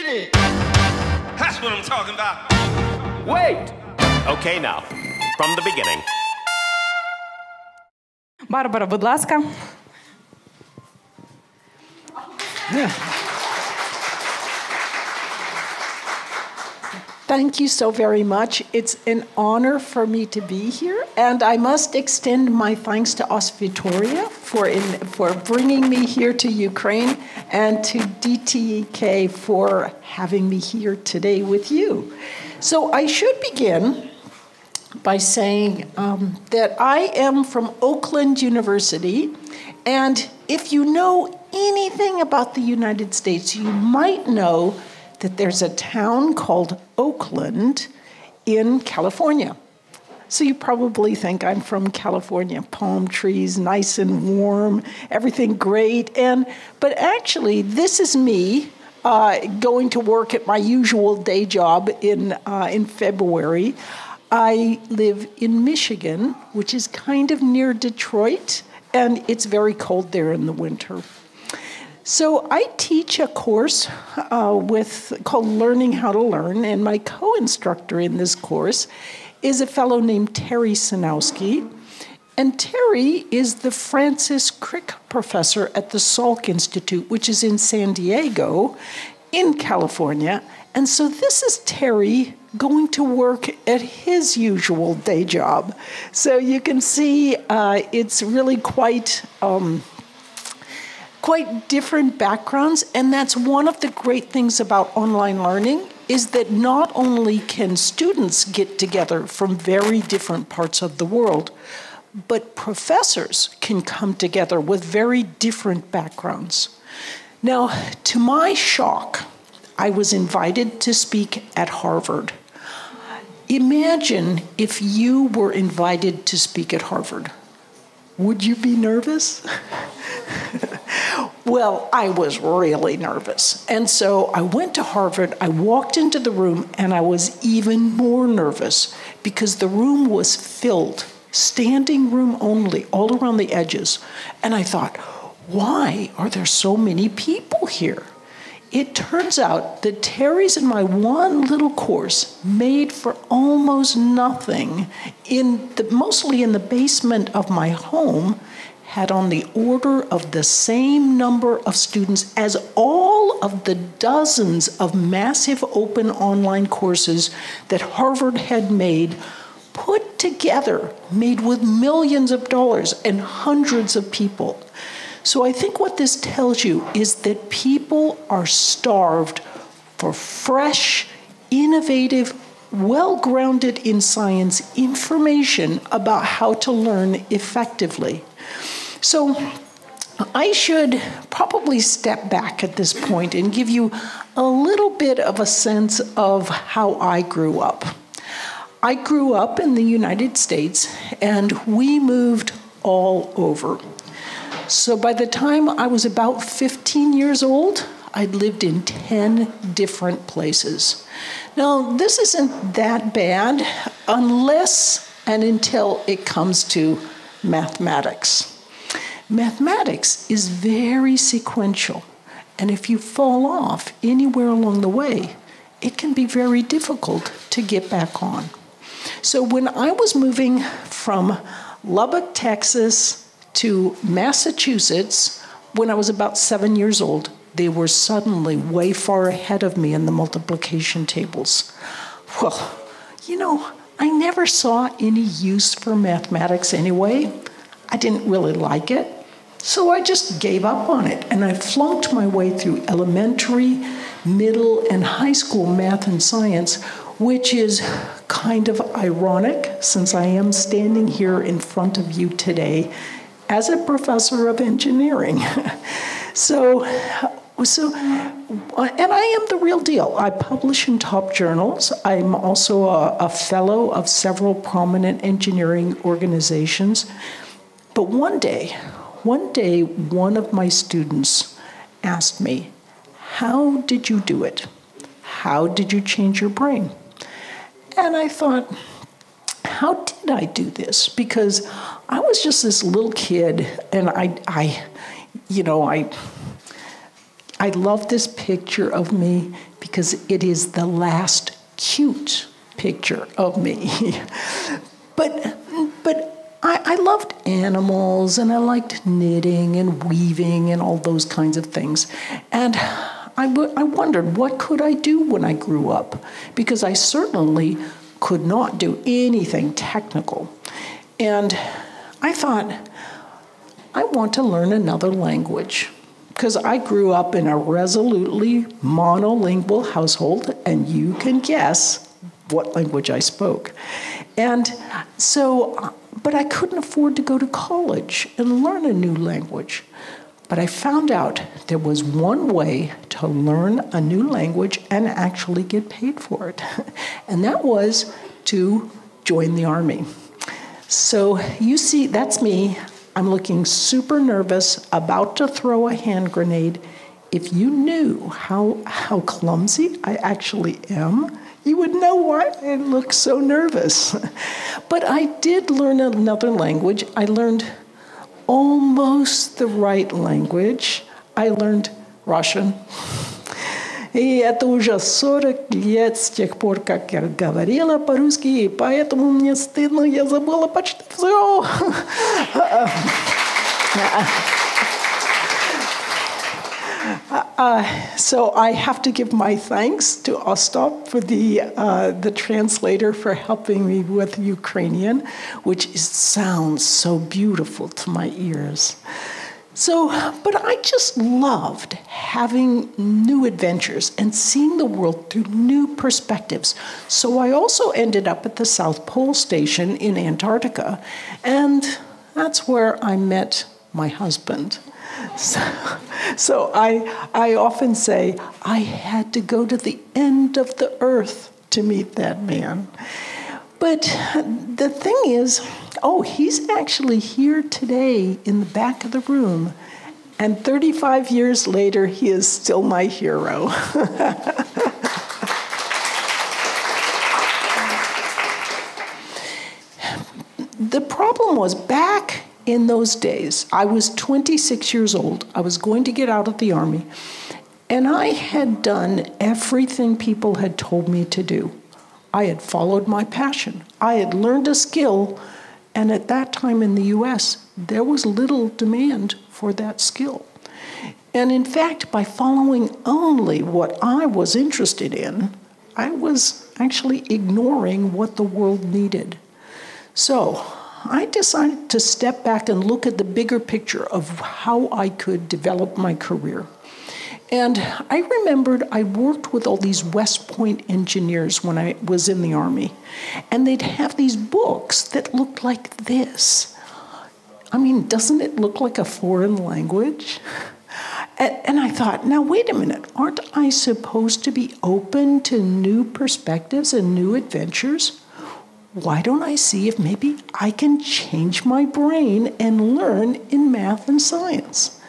shit. That's what I'm talking about. Wait. Okay, now, from the beginning. Барбара, будь ласка. Thank you so very much. It's an honor for me to be here, and I must extend my thanks to Os Vitoria for bringing me here to Ukraine, and to DTEK for having me here today with you. So I should begin by saying that I am from Oakland University, and if you know anything about the United States, you might know that there's a town called Oakland in California. So you probably think I'm from California. Palm trees, nice and warm, everything great. But actually, this is me going to work at my usual day job in February. I live in Michigan, which is kind of near Detroit, and it's very cold there in the winter. So I teach a course called Learning How to Learn, and my co-instructor in this course is a fellow named Terry Sinowski. And Terry is the Francis Crick Professor at the Salk Institute, which is in San Diego, in California. And so this is Terry going to work at his usual day job. So you can see it's really quite different backgrounds, and that's one of the great things about online learning, is that not only can students get together from very different parts of the world, but professors can come together with very different backgrounds. Now, to my shock, I was invited to speak at Harvard. Imagine if you were invited to speak at Harvard. Would you be nervous? Well, I was really nervous. And so I went to Harvard, I walked into the room, and I was even more nervous because the room was filled, standing room only, all around the edges. And I thought, why are there so many people here? It turns out that Terry's and my one little course, made for almost nothing, mostly in the basement of my home, had on the order of the same number of students as all of the dozens of massive open online courses that Harvard had made, put together, made with millions of dollars and hundreds of people. So I think what this tells you is that people are starved for fresh, innovative, well-grounded in science information about how to learn effectively. So I should probably step back at this point and give you a little bit of a sense of how I grew up. I grew up in the United States, and we moved all over. So by the time I was about 15 years old, I'd lived in 10 different places. Now, this isn't that bad unless and until it comes to mathematics. Mathematics is very sequential, and if you fall off anywhere along the way, it can be very difficult to get back on. So when I was moving from Lubbock, Texas, to Massachusetts, when I was about 7 years old, they were suddenly way far ahead of me in the multiplication tables. Well, I never saw any use for mathematics anyway. I didn't really like it, so I just gave up on it, and I flunked my way through elementary, middle, and high school math and science, which is kind of ironic since I am standing here in front of you today as a professor of engineering. And I am the real deal. I publish in top journals. I'm also a fellow of several prominent engineering organizations. But one day, one of my students asked me, "How did you do it? How did you change your brain?" And I thought, how did I do this? Because I was just this little kid, and I love this picture of me because it is the last cute picture of me. But I loved animals, and I liked knitting and weaving and all those kinds of things. And I wondered, what could I do when I grew up? Because I certainly could not do anything technical. And I thought, I want to learn another language. Because I grew up in a resolutely monolingual household, and you can guess what language I spoke. And so, but I couldn't afford to go to college and learn a new language. But I found out there was one way to learn a new language and actually get paid for it. And that was to join the Army. So you see, that's me. I'm looking super nervous, about to throw a hand grenade. If you knew how clumsy I actually am, you would know why I look so nervous. But I did learn another language. I learned almost the right language. I learned Russian. И это уже 40 лет с тех пор, как я говорила по-русски, и поэтому мне стыдно, я забыла почти все. So I have to give my thanks to Ostap for the translator for helping me with Ukrainian, which sounds so beautiful to my ears. So, but I just loved having new adventures and seeing the world through new perspectives. So I also ended up at the South Pole Station in Antarctica, and that's where I met my husband. So I often say I had to go to the end of the earth to meet that man. But the thing is, he's actually here today in the back of the room, and 35 years later, he is still my hero. The problem was, back in those days, I was 26 years old. I was going to get out of the Army, and I had done everything people had told me to do. I had followed my passion. I had learned a skill, and at that time in the U.S., there was little demand for that skill. And in fact, by following only what I was interested in, I was actually ignoring what the world needed. So I decided to step back and look at the bigger picture of how I could develop my career. And I remembered I worked with all these West Point engineers when I was in the Army. And they'd have these books that looked like this. I mean, doesn't it look like a foreign language? And I thought, now wait a minute, aren't I supposed to be open to new perspectives and new adventures? Why don't I see if maybe I can change my brain and learn in math and science?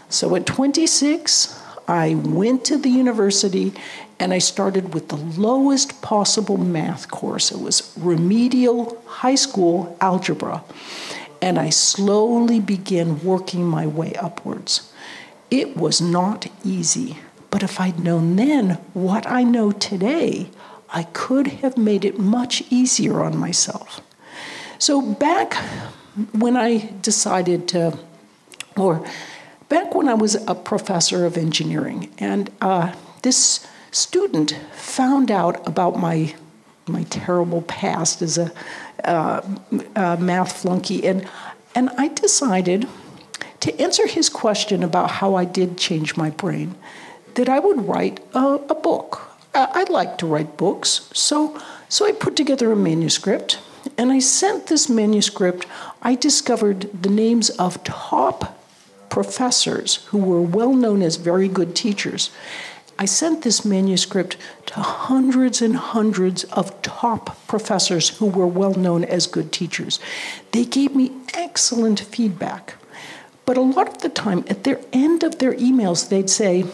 So at 26, I went to the university, and I started with the lowest possible math course. It was remedial high school algebra. And I slowly began working my way upwards. It was not easy, but if I'd known then what I know today, I could have made it much easier on myself. So back when I decided to, back when I was a professor of engineering, and this student found out about my terrible past as a math flunky, and I decided to answer his question about how I did change my brain, that I would write a book. I like to write books, so I put together a manuscript, and I sent this manuscript. I discovered the names of top professors who were well known as very good teachers. I sent this manuscript to hundreds and hundreds of top professors who were well known as good teachers. They gave me excellent feedback. But a lot of the time, at the end of their emails, they'd say,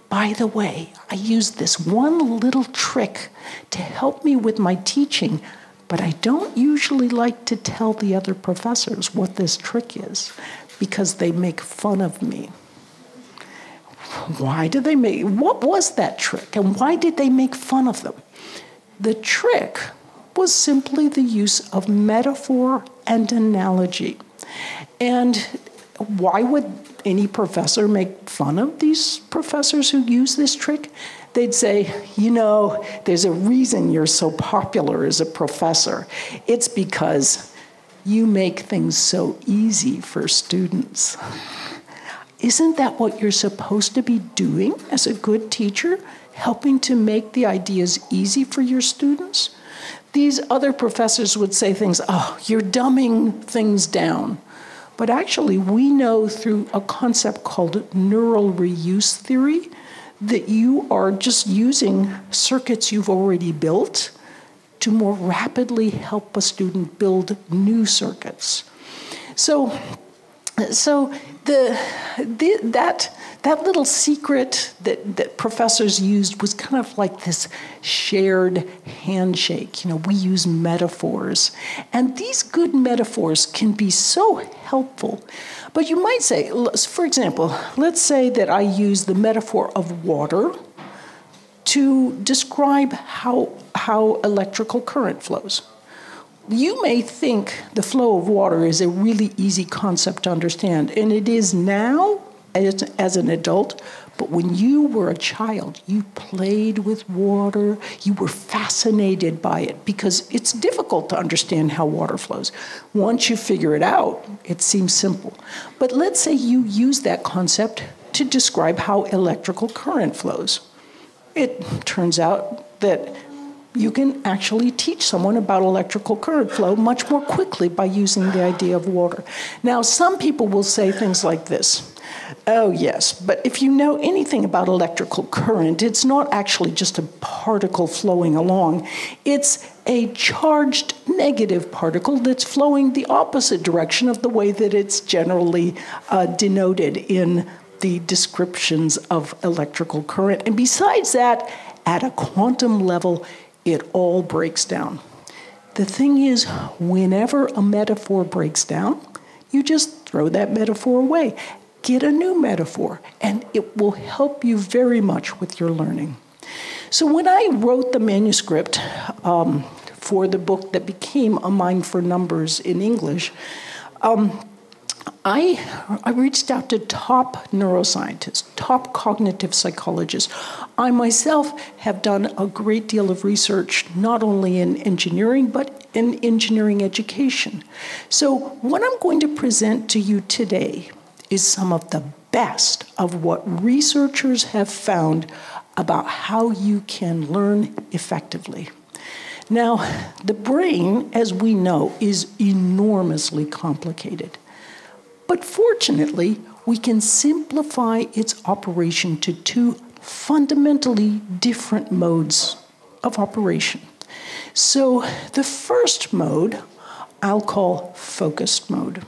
by the way, I used this one little trick to help me with my teaching, but I don't usually like to tell the other professors what this trick is, because they make fun of me. what was that trick, and why did they make fun of them? The trick was simply the use of metaphor and analogy. And why would any professor make fun of these professors who use this trick? They'd say, there's a reason you're so popular as a professor. It's because you make things so easy for students. Isn't that what you're supposed to be doing as a good teacher? Helping to make the ideas easy for your students? These other professors would say things, you're dumbing things down. But actually, we know through a concept called neural reuse theory that you are just using circuits you've already built to more rapidly help a student build new circuits. So that little secret that professors used was kind of like this shared handshake. We use metaphors. And these good metaphors can be so helpful. But you might say, for example, let's say that I use the metaphor of water to describe how electrical current flows. You may think the flow of water is a really easy concept to understand, and it is now as an adult, but when you were a child, you played with water, you were fascinated by it, because it's difficult to understand how water flows. Once you figure it out, it seems simple. But let's say you use that concept to describe how electrical current flows. It turns out that you can actually teach someone about electrical current flow much more quickly by using the idea of water. Now, some people will say things like this. Oh, yes, but if you know anything about electrical current, it's not actually just a particle flowing along. It's a charged negative particle that's flowing the opposite direction of the way that it's generally denoted in the descriptions of electrical current. And besides that, at a quantum level, it all breaks down. The thing is, whenever a metaphor breaks down, you just throw that metaphor away. Get a new metaphor, and it will help you very much with your learning. So when I wrote the manuscript for the book that became A Mind for Numbers in English, I reached out to top neuroscientists, top cognitive psychologists. I myself have done a great deal of research, not only in engineering, but in engineering education. So what I'm going to present to you today is some of the best of what researchers have found about how you can learn effectively. Now, the brain, as we know, is enormously complicated. But fortunately, we can simplify its operation to two fundamentally different modes of operation. So the first mode, I'll call focused mode.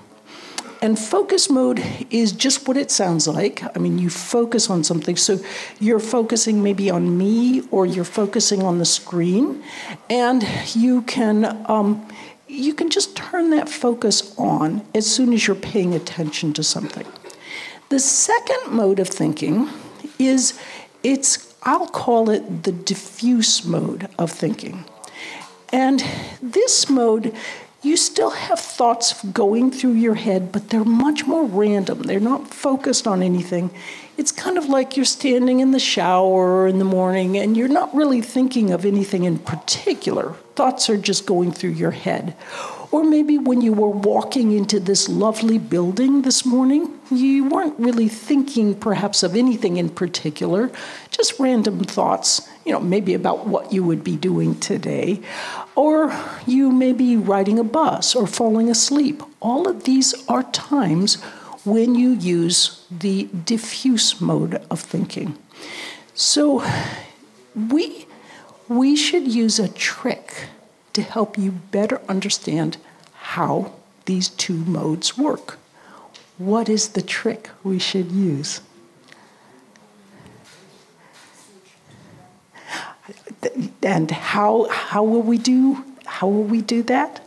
And focus mode is just what it sounds like. I mean, you focus on something. So you're focusing maybe on me, or you're focusing on the screen. And you can just turn that focus on as soon as you're paying attention to something. The second mode of thinking is, I'll call it the diffuse mode of thinking. And this mode, you still have thoughts going through your head, but they're much more random. They're not focused on anything. It's kind of like you're standing in the shower in the morning and you're not really thinking of anything in particular. Thoughts are just going through your head. Or maybe when you were walking into this lovely building this morning, you weren't really thinking perhaps of anything in particular, just random thoughts, maybe about what you would be doing today. Or you may be riding a bus or falling asleep. All of these are times when you use the diffuse mode of thinking. So we should use a trick to help you better understand how these two modes work. What is the trick we should use? And how will we do that?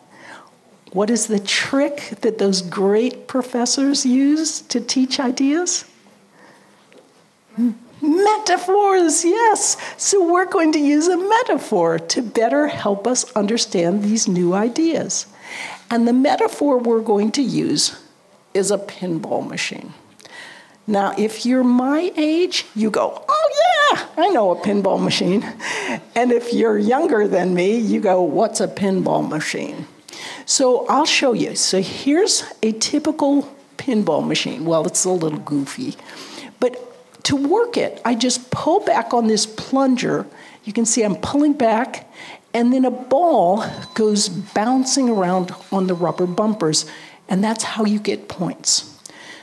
What is the trick that those great professors use to teach ideas? Metaphors, yes. So we're going to use a metaphor to better help us understand these new ideas. And the metaphor we're going to use is a pinball machine. Now, if you're my age, you go, oh yeah, I know a pinball machine. And if you're younger than me, you go, what's a pinball machine? So I'll show you. So here's a typical pinball machine. Well, it's a little goofy. But to work it, I just pull back on this plunger. You can see I'm pulling back, and then a ball goes bouncing around on the rubber bumpers, and that's how you get points.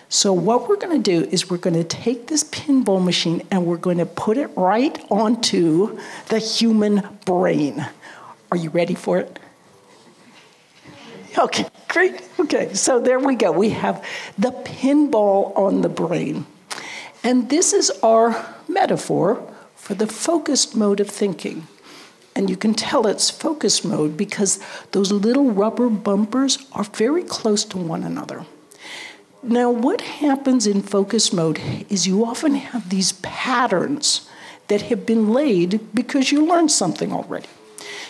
So what we're going to do is we're going to take this pinball machine and we're going to put it right onto the human brain. Are you ready for it? Okay, great. Okay, so there we go. We have the pinball on the brain. And this is our metaphor for the focused mode of thinking. And you can tell it's focused mode because those little rubber bumpers are very close to one another. Now, what happens in focus mode is you often have these patterns that have been laid because you learned something already.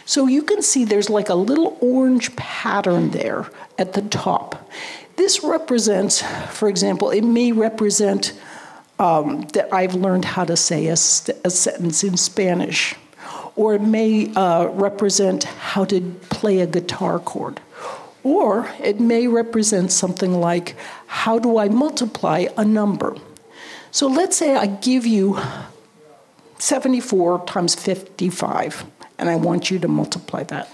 So you can see there's like a little orange pattern there at the top. This represents, for example, it may represent that I've learned how to say a sentence in Spanish, or it may represent how to play a guitar chord. Or it may represent something like, how do I multiply a number? So let's say I give you 74 times 55, and I want you to multiply that.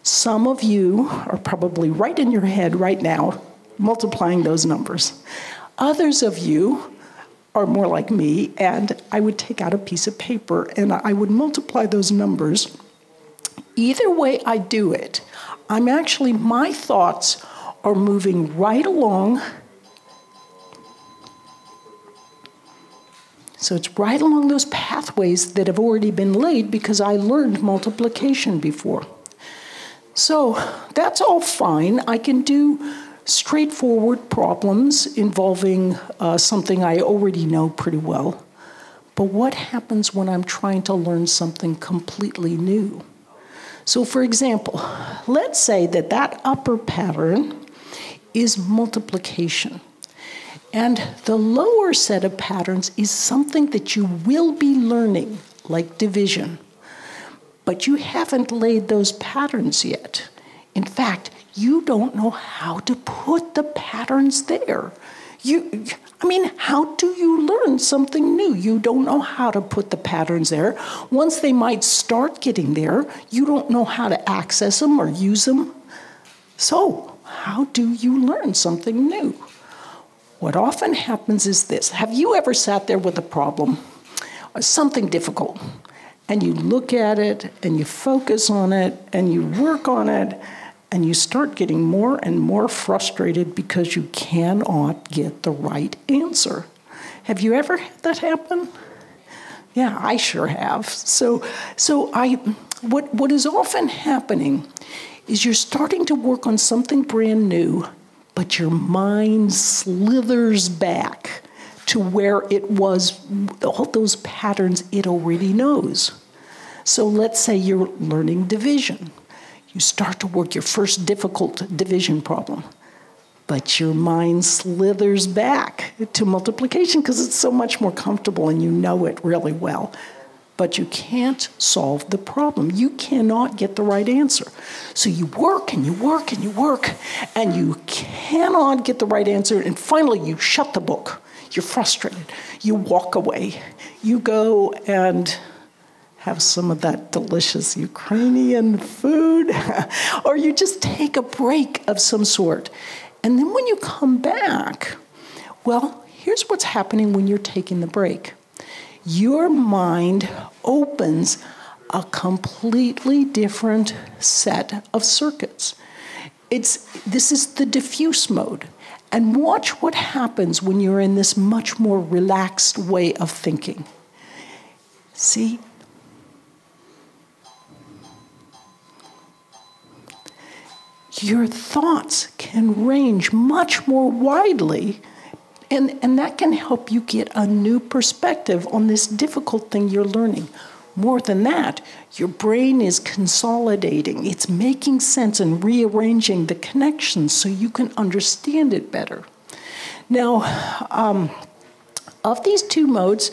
Some of you are probably right in your head right now, multiplying those numbers. Others of you are more like me, and I would take out a piece of paper and I would multiply those numbers. Either way I do it, my thoughts are moving right along. So it's right along those pathways that have already been laid because I learned multiplication before. So that's all fine. I can do straightforward problems involving something I already know pretty well. But what happens when I'm trying to learn something completely new? So for example, let's say that upper pattern is multiplication. And the lower set of patterns is something that you will be learning, like division. But you haven't laid those patterns yet. In fact, you don't know how to put the patterns there. How do you learn something new? You don't know how to put the patterns there. Once they might start getting there, you don't know how to access them or use them. So, how do you learn something new? What often happens is this. Have you ever sat there with a problem, or something difficult, and you look at it, and you focus on it, and you work on it, and you start getting more and more frustrated because you cannot get the right answer? Have you ever had that happen? Yeah, I sure have. What is often happening is you're starting to work on something brand new, but your mind slithers back to where it was, all those patterns it already knows. So let's say you're learning division. You start to work your first difficult division problem, but your mind slithers back to multiplication because it's so much more comfortable and you know it really well. But you can't solve the problem. You cannot get the right answer. So you work and you work and you work, and you cannot get the right answer, and finally you shut the book. You're frustrated. You walk away. You go and have some of that delicious Ukrainian food, or you just take a break of some sort. And then when you come back, well, here's what's happening when you're taking the break. Your mind opens a completely different set of circuits. This is the diffuse mode. And watch what happens when you're in this much more relaxed way of thinking. See? Your thoughts can range much more widely And that can help you get a new perspective on this difficult thing you're learning. More than that, your brain is consolidating. It's making sense and rearranging the connections so you can understand it better. Now, of these two modes,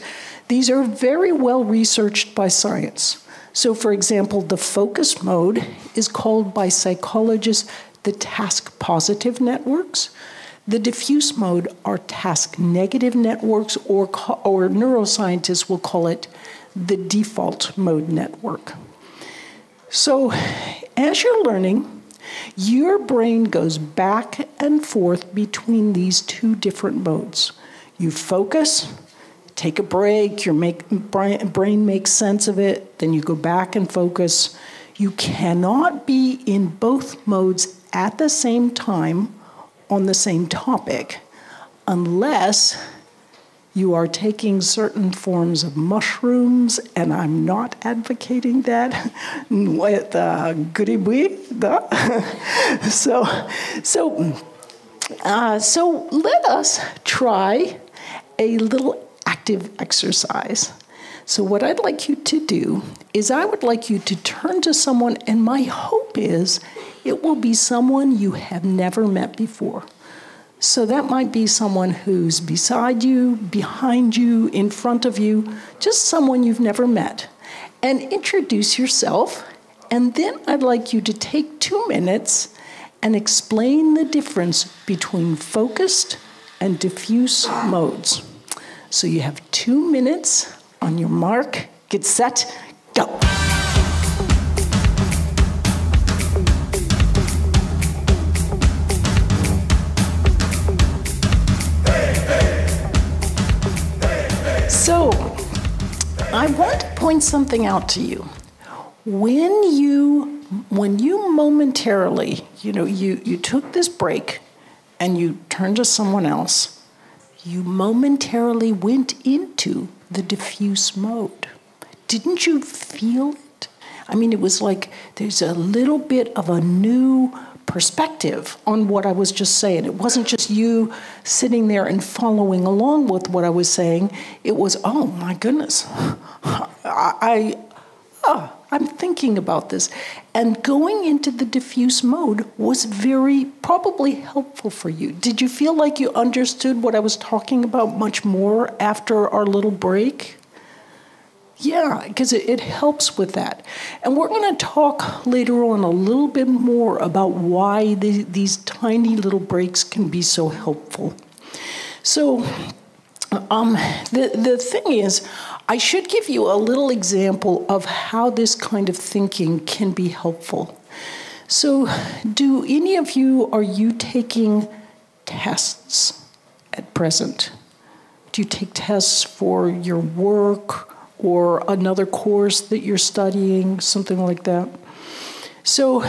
these are very well researched by science. So, for example, the focus mode is called by psychologists the task-positive networks. The diffuse mode are task-negative networks, or neuroscientists will call it the default mode network. So, as you're learning, your brain goes back and forth between these two different modes. You focus, take a break, your brain makes sense of it, then you go back and focus. You cannot be in both modes at the same time on the same topic unless you are taking certain forms of mushrooms, and I'm not advocating that with So let us try a little active exercise. So what I'd like you to do is I would like you to turn to someone, and my hope is it will be someone you have never met before. So that might be someone who's beside you, behind you, in front of you, just someone you've never met. And introduce yourself, and then I'd like you to take 2 minutes and explain the difference between focused and diffuse modes. So you have 2 minutes. On your mark, get set, go. So, I want to point something out to you. When you momentarily, you took this break and you turned to someone else, you momentarily went into the diffuse mode. Didn't you feel it? I mean, it was like there's a little bit of a new perspective on what I was just saying. It wasn't just you sitting there and following along with what I was saying. It was, oh my goodness, I'm thinking about this. And going into the diffuse mode was probably helpful for you. Did you feel like you understood what I was talking about much more after our little break? Yeah, because it helps with that. And we're going to talk later on a little bit more about why these tiny little breaks can be so helpful. So the thing is, I should give you a little example of how this kind of thinking can be helpful. So are you taking tests at present? Do you take tests for your work or another course that you're studying, something like that? So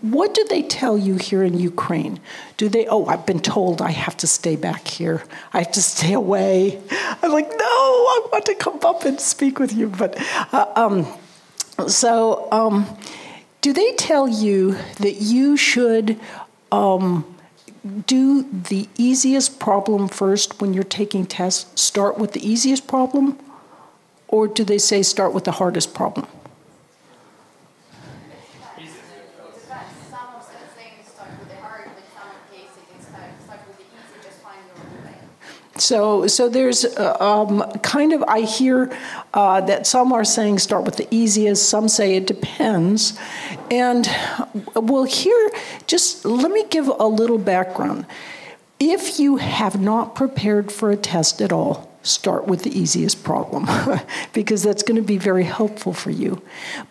what do they tell you here in Ukraine? I've been told I have to stay back here. I have to stay away. I'm like, no, I want to come up and speak with you. But do they tell you that you should do the easiest problem first when you're taking tests? Start with the easiest problem? Or do they say start with the hardest problem? So there's I hear that some are saying start with the easiest, some say it depends. And let me give a little background. If you have not prepared for a test at all, start with the easiest problem because that's going to be very helpful for you.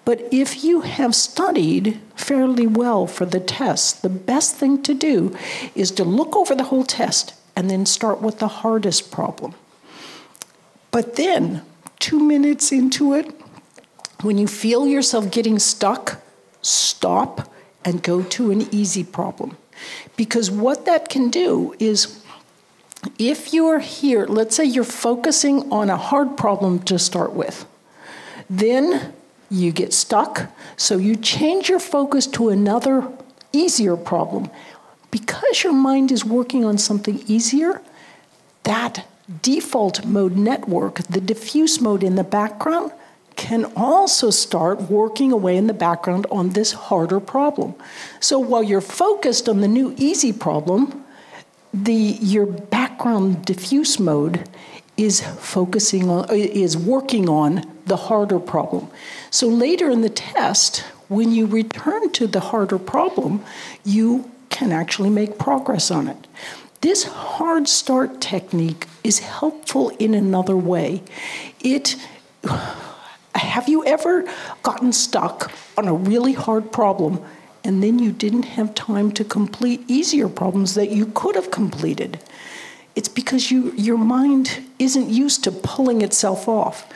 But if you have studied fairly well for the test, the best thing to do is to look over the whole test and then start with the hardest problem. But then, 2 minutes into it, when you feel yourself getting stuck, stop and go to an easy problem. Because what that can do is, if you're here, let's say you're focusing on a hard problem to start with, then you get stuck, so you change your focus to another easier problem. Because your mind is working on something easier, that default mode network, the diffuse mode in the background, can also start working away in the background on this harder problem. So while you're focused on the new easy problem, your background diffuse mode is working on the harder problem. So later in the test, when you return to the harder problem, you can actually make progress on it. This hard start technique is helpful in another way. Have you ever gotten stuck on a really hard problem and then you didn't have time to complete easier problems that you could have completed? It's because your mind isn't used to pulling itself off.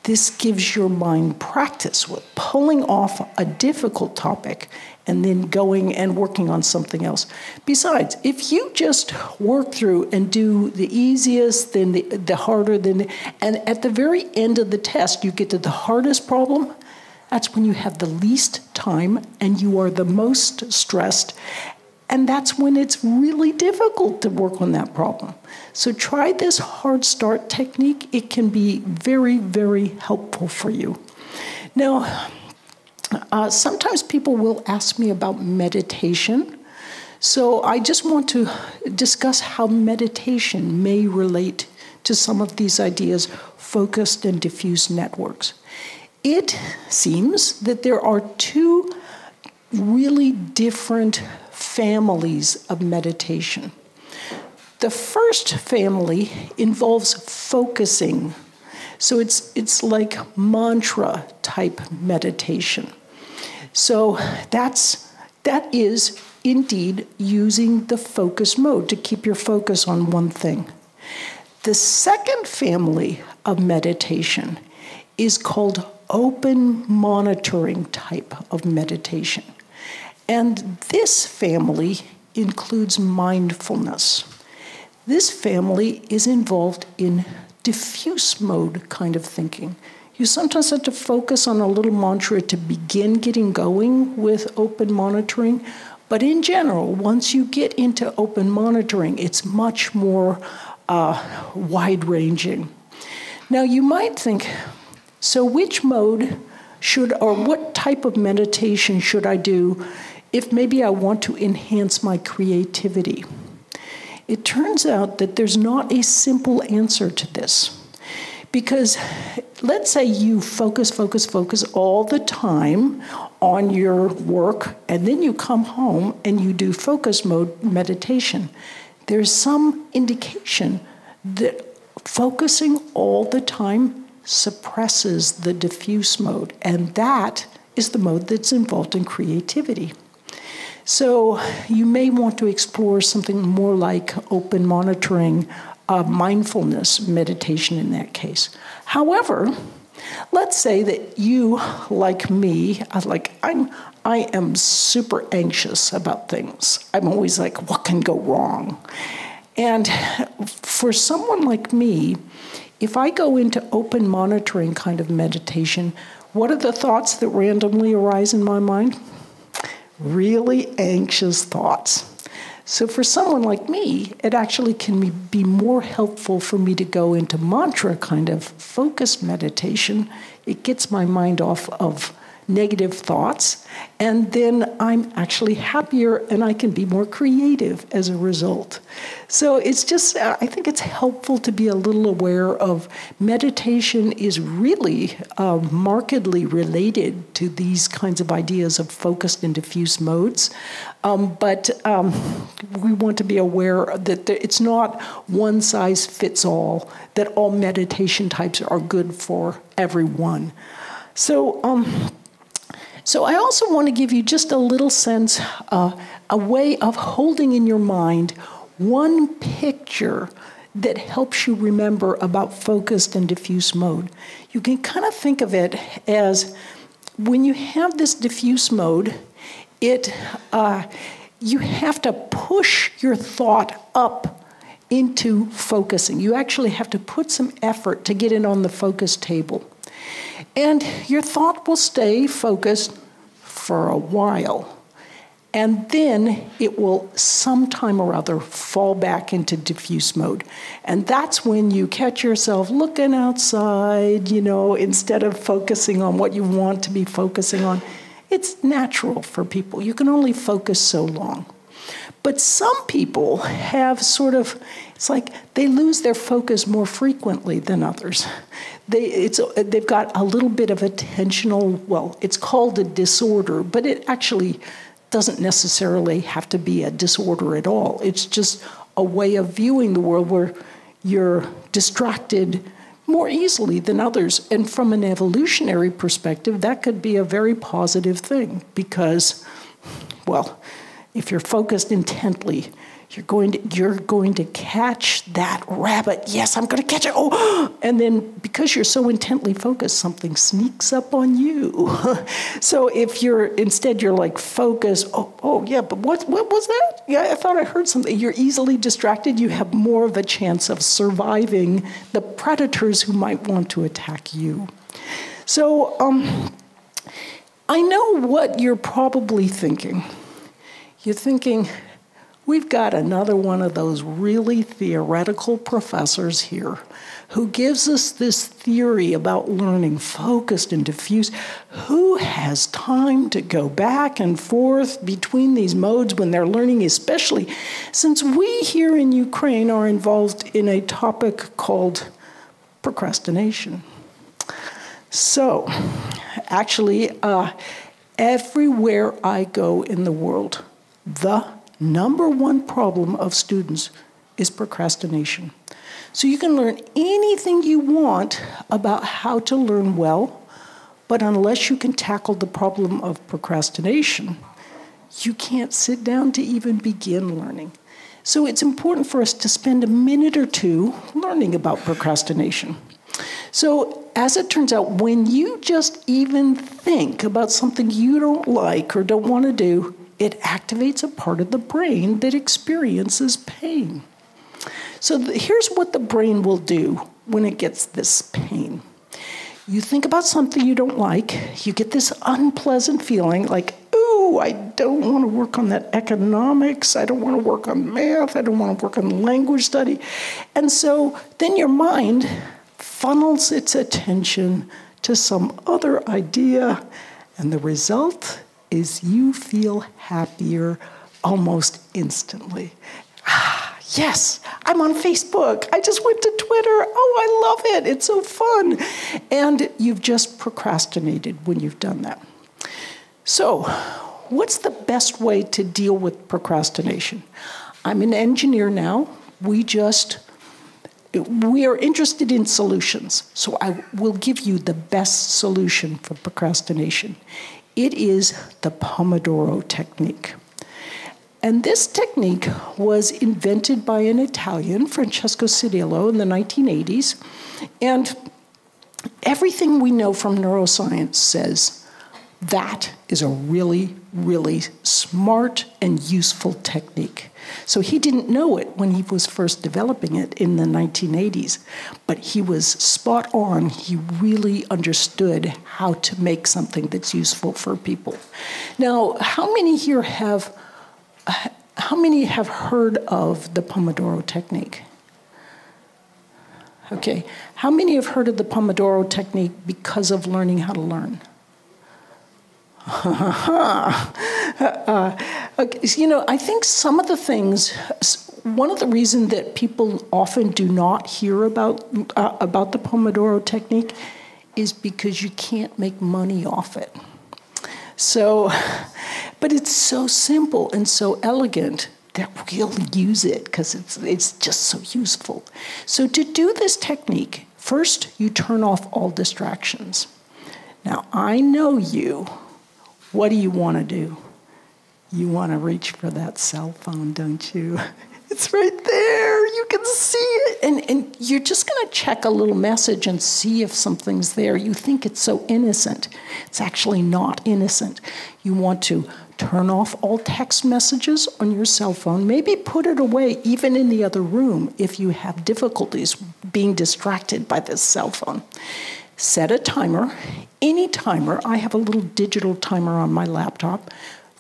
This gives your mind practice with pulling off a difficult topic and then going and working on something else. Besides, if you just work through and do the easiest, then the harder, and at the very end of the test, you get to the hardest problem, that's when you have the least time and you are the most stressed. And that's when it's really difficult to work on that problem. So try this hard start technique. It can be very, very helpful for you. Now, sometimes people will ask me about meditation. So I just want to discuss how meditation may relate to some of these ideas, focused and diffuse networks. It seems that there are two really different families of meditation. The first family involves focusing. So it's like mantra type meditation. So that is indeed using the focus mode to keep your focus on one thing. The second family of meditation is called open monitoring type of meditation. And this family includes mindfulness. This family is involved in diffuse mode kind of thinking. You sometimes have to focus on a little mantra to begin getting going with open monitoring. But in general, once you get into open monitoring, it's much more wide-ranging. Now, you might think, so which mode or what type of meditation should I do if maybe I want to enhance my creativity? It turns out that there's not a simple answer to this. Because let's say you focus all the time on your work, and then you come home and you do focus mode meditation. There's some indication that focusing all the time suppresses the diffuse mode, and that is the mode that's involved in creativity. So you may want to explore something more like open monitoring, mindfulness meditation in that case. However, let's say that you, like me, I am super anxious about things. I'm always like, what can go wrong? And for someone like me, if I go into open monitoring kind of meditation, what are the thoughts that randomly arise in my mind? Really anxious thoughts. So for someone like me, it actually can be more helpful for me to go into mantra kind of focused meditation. It gets my mind off of negative thoughts, and then I'm actually happier and I can be more creative as a result. So it's just, I think it's helpful to be a little aware of meditation is really markedly related to these kinds of ideas of focused and diffuse modes. But we want to be aware that it's not one size fits all, that all meditation types are good for everyone. So I also want to give you just a little sense, a way of holding in your mind one picture that helps you remember about focused and diffuse mode. You can kind of think of it as when you have this diffuse mode, you have to push your thought up into focusing. You actually have to put some effort to get it on the focus table. And your thought will stay focused for a while. And then it will sometime or other fall back into diffuse mode. And that's when you catch yourself looking outside, instead of focusing on what you want to be focusing on. It's natural for people. You can only focus so long. But some people have it's like they lose their focus more frequently than others. They've got a little bit of attentional, it's called a disorder, but it actually doesn't necessarily have to be a disorder at all. It's just a way of viewing the world where you're distracted more easily than others. And from an evolutionary perspective, that could be a very positive thing because, if you're focused intently, you're going to catch that rabbit. Yes, I'm going to catch it. Oh, and then because you're so intently focused, something sneaks up on you. So if you're like focused, yeah, but what was that? Yeah, I thought I heard something. You're easily distracted. You have more of a chance of surviving the predators who might want to attack you. So I know what you're probably thinking. You're thinking, we've got another one of those really theoretical professors here who gives us this theory about learning focused and diffuse. Who has time to go back and forth between these modes when they're learning, especially since we here in Ukraine are involved in a topic called procrastination? So, actually, everywhere I go in the world, the number one problem of students is procrastination. So you can learn anything you want about how to learn well, but unless you can tackle the problem of procrastination, you can't sit down to even begin learning. So it's important for us to spend a minute or two learning about procrastination. So as it turns out, when you just even think about something you don't like or don't want to do, it activates a part of the brain that experiences pain. So here's what the brain will do when it gets this pain. You think about something you don't like, you get this unpleasant feeling like, ooh, I don't want to work on that economics, I don't want to work on math, I don't want to work on language study. And so then your mind funnels its attention to some other idea, and the result is you feel happier almost instantly. Yes, I'm on Facebook. I just went to Twitter. Oh, I love it. It's so fun. And you've just procrastinated when you've done that. So, what's the best way to deal with procrastination? I'm an engineer now. We are interested in solutions. So I will give you the best solution for procrastination. It is the Pomodoro Technique. And this technique was invented by an Italian, Francesco Cirillo, in the 1980s. And everything we know from neuroscience says that is a really, really smart and useful technique. So he didn't know it when he was first developing it in the 1980s, but he was spot on. He really understood how to make something that's useful for people. Now, how many here have heard of the Pomodoro Technique? Okay, how many have heard of the Pomodoro Technique because of learning how to learn? Okay, I think some of the things, one of the reasons that people often do not hear about the Pomodoro Technique is because you can't make money off it. So, but it's so simple and so elegant that we'll use it because it's just so useful. So to do this technique, first you turn off all distractions. Now, I know you. What do you want to do? You want to reach for that cell phone, don't you? It's right there. You can see it. And you're just going to check a little message and see if something's there. You think it's so innocent. It's actually not innocent. You want to turn off all text messages on your cell phone. Maybe put it away, even in the other room, if you have difficulties being distracted by this cell phone. Set a timer, any timer. I have a little digital timer on my laptop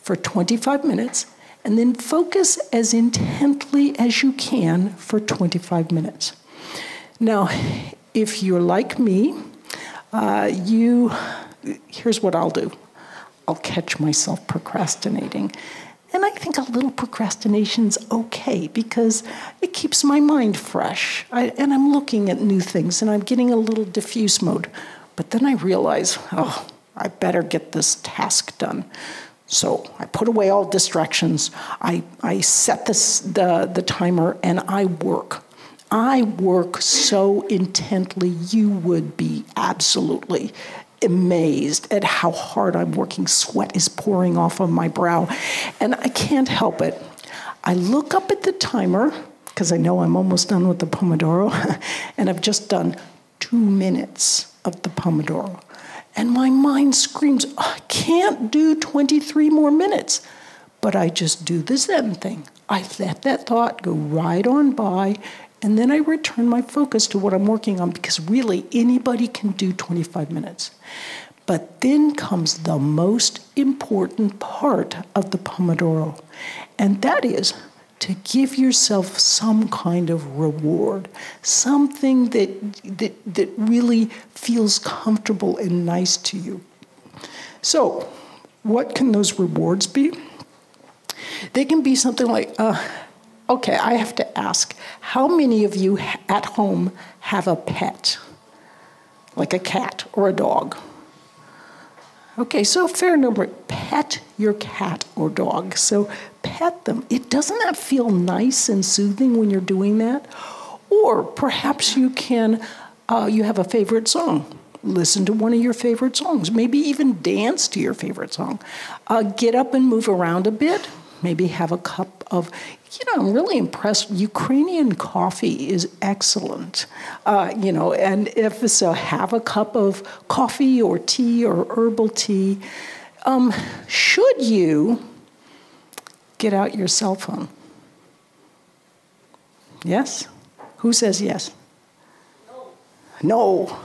for 25 minutes, and then focus as intently as you can for 25 minutes. Now, if you're like me, here's what I'll do. I'll catch myself procrastinating. And I think a little procrastination's okay because it keeps my mind fresh. And I'm looking at new things and I'm getting a little diffuse mode. But then I realize, I better get this task done. So I put away all distractions. I set the timer and I work. I work so intently, you would be absolutely amazed at how hard I'm working. Sweat is pouring off of my brow, and I can't help it. I look up at the timer, because I know I'm almost done with the Pomodoro, and I've just done 2 minutes of the Pomodoro. And my mind screams, I can't do 23 more minutes. But I just do the Zen thing. I let that thought go right on by, and then I return my focus to what I'm working on, because really anybody can do 25 minutes. But then comes the most important part of the Pomodoro, and that is to give yourself some kind of reward, something that really feels comfortable and nice to you. So what can those rewards be? They can be something like, okay, I have to ask, how many of you at home have a pet? Like a cat or a dog? Okay, so a fair number. Pet your cat or dog. So pet them. Doesn't that feel nice and soothing when you're doing that? Or perhaps you have a favorite song. Listen to one of your favorite songs. Maybe even dance to your favorite song. Get up and move around a bit. Maybe have a cup of, I'm really impressed. Ukrainian coffee is excellent. And if so, have a cup of coffee or tea or herbal tea. Should you get out your cell phone? Yes? Who says yes? No.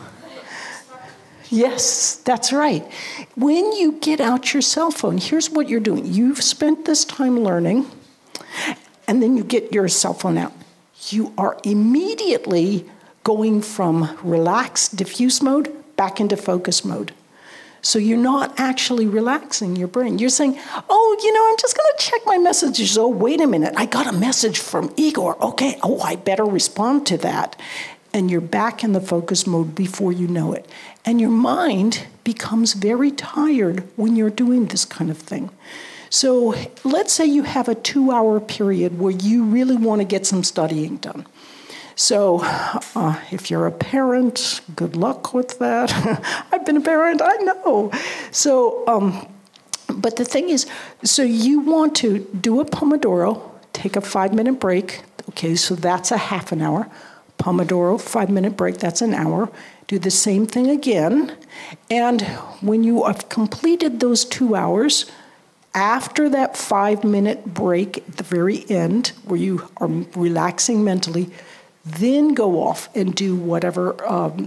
Yes, that's right. When you get out your cell phone, here's what you're doing. You've spent this time learning, and then you get your cell phone out. You are immediately going from relaxed, diffuse mode back into focus mode. So you're not actually relaxing your brain. You're saying, I'm just going to check my messages. Oh, wait a minute. I got a message from Igor. Okay, I better respond to that. And you're back in the focus mode before you know it. And your mind becomes very tired when you're doing this kind of thing. So let's say you have a 2-hour period where you really want to get some studying done. So if you're a parent, good luck with that. I've been a parent, I know. So, but the thing is, so you want to do a Pomodoro, take a 5-minute break. Okay, so that's a half an hour. Pomodoro, 5-minute break, that's an hour. Do the same thing again. And when you have completed those 2 hours, after that 5-minute break at the very end, where you are relaxing mentally, then go off and do whatever,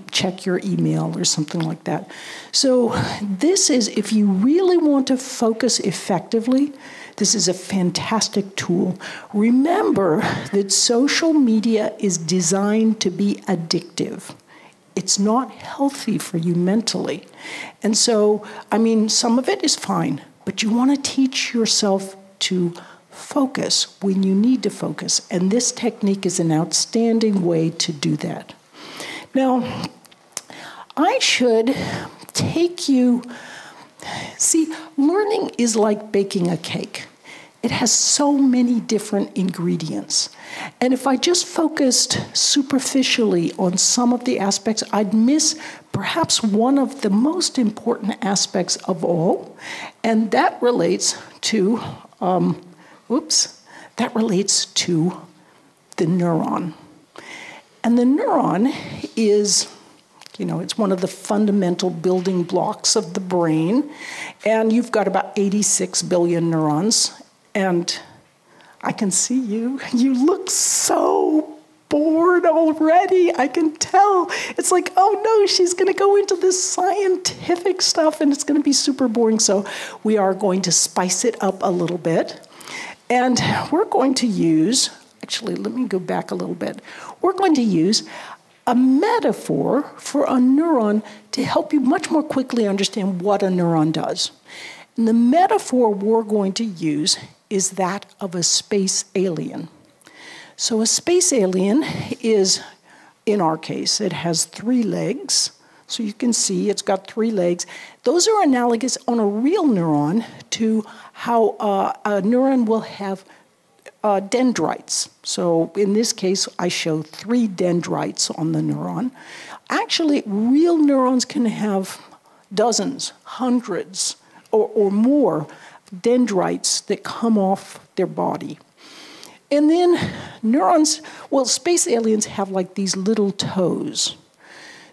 check your email or something like that. So this is, if you really want to focus effectively, this is a fantastic tool. Remember that social media is designed to be addictive. It's not healthy for you mentally. And so, some of it is fine, but you want to teach yourself to focus when you need to focus. And this technique is an outstanding way to do that. Now, I should take you, learning is like baking a cake. It has so many different ingredients. And if I just focused superficially on some of the aspects, I'd miss perhaps one of the most important aspects of all, and that relates to, that relates to the neuron. And the neuron is, it's one of the fundamental building blocks of the brain, and you've got about 86 billion neurons. And I can see you. You look so bored already. I can tell. It's like, oh no, she's going to go into this scientific stuff and it's going to be super boring. So we are going to spice it up a little bit. And we're going to use, actually, let me go back a little bit. We're going to use a metaphor for a neuron to help you much more quickly understand what a neuron does. And the metaphor we're going to use is that of a space alien. So a space alien is, in our case, it has 3 legs. So you can see it's got 3 legs. Those are analogous on a real neuron to how a neuron will have dendrites. So in this case, I show 3 dendrites on the neuron. Actually, real neurons can have dozens, hundreds, or more dendrites that come off their body. And then neurons, well, space aliens have like these little toes.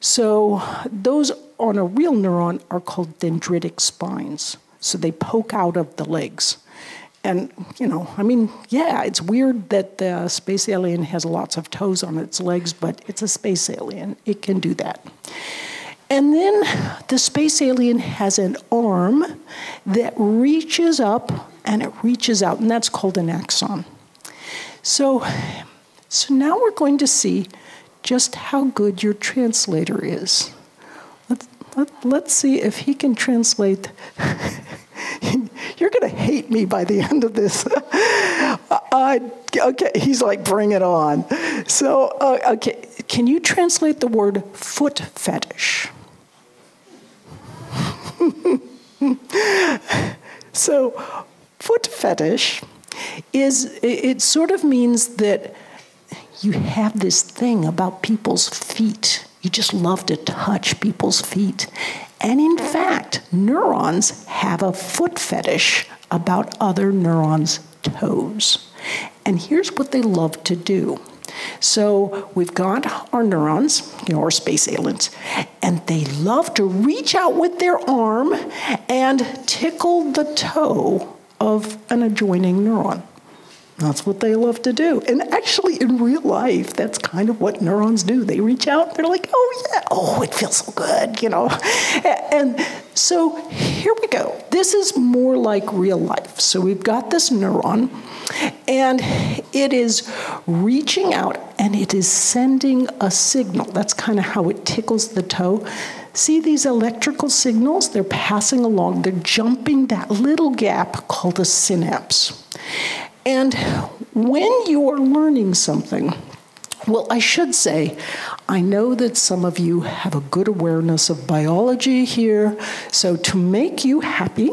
So those on a real neuron are called dendritic spines. So they poke out of the legs. And, you know, I mean, yeah, it's weird that the space alien has lots of toes on its legs, but it's a space alien. It can do that. And then the space alien has an arm that reaches up and it reaches out, and that's called an axon. So now we're going to see just how good your translator is. Let's see if he can translate. You're going to hate me by the end of this. Okay, he's like, bring it on. So, okay, can you translate the word foot fetish? So, foot fetish it sort of means that you have this thing about people's feet. You just love to touch people's feet. And in fact, neurons have a foot fetish about other neurons' toes. And here's what they love to do. So we've got our neurons, our space aliens, and they love to reach out with their arm and tickle the toe of an adjoining neuron. That's what they love to do. And actually, in real life, that's kind of what neurons do. They reach out, they're like, oh, yeah, oh, it feels so good, you know. And so here we go. This is more like real life. So we've got this neuron, and it is reaching out, and it is sending a signal. That's kind of how it tickles the toe. See these electrical signals? They're passing along. They're jumping that little gap called a synapse. And when you're learning something, well, I should say, I know that some of you have a good awareness of biology here, so to make you happy,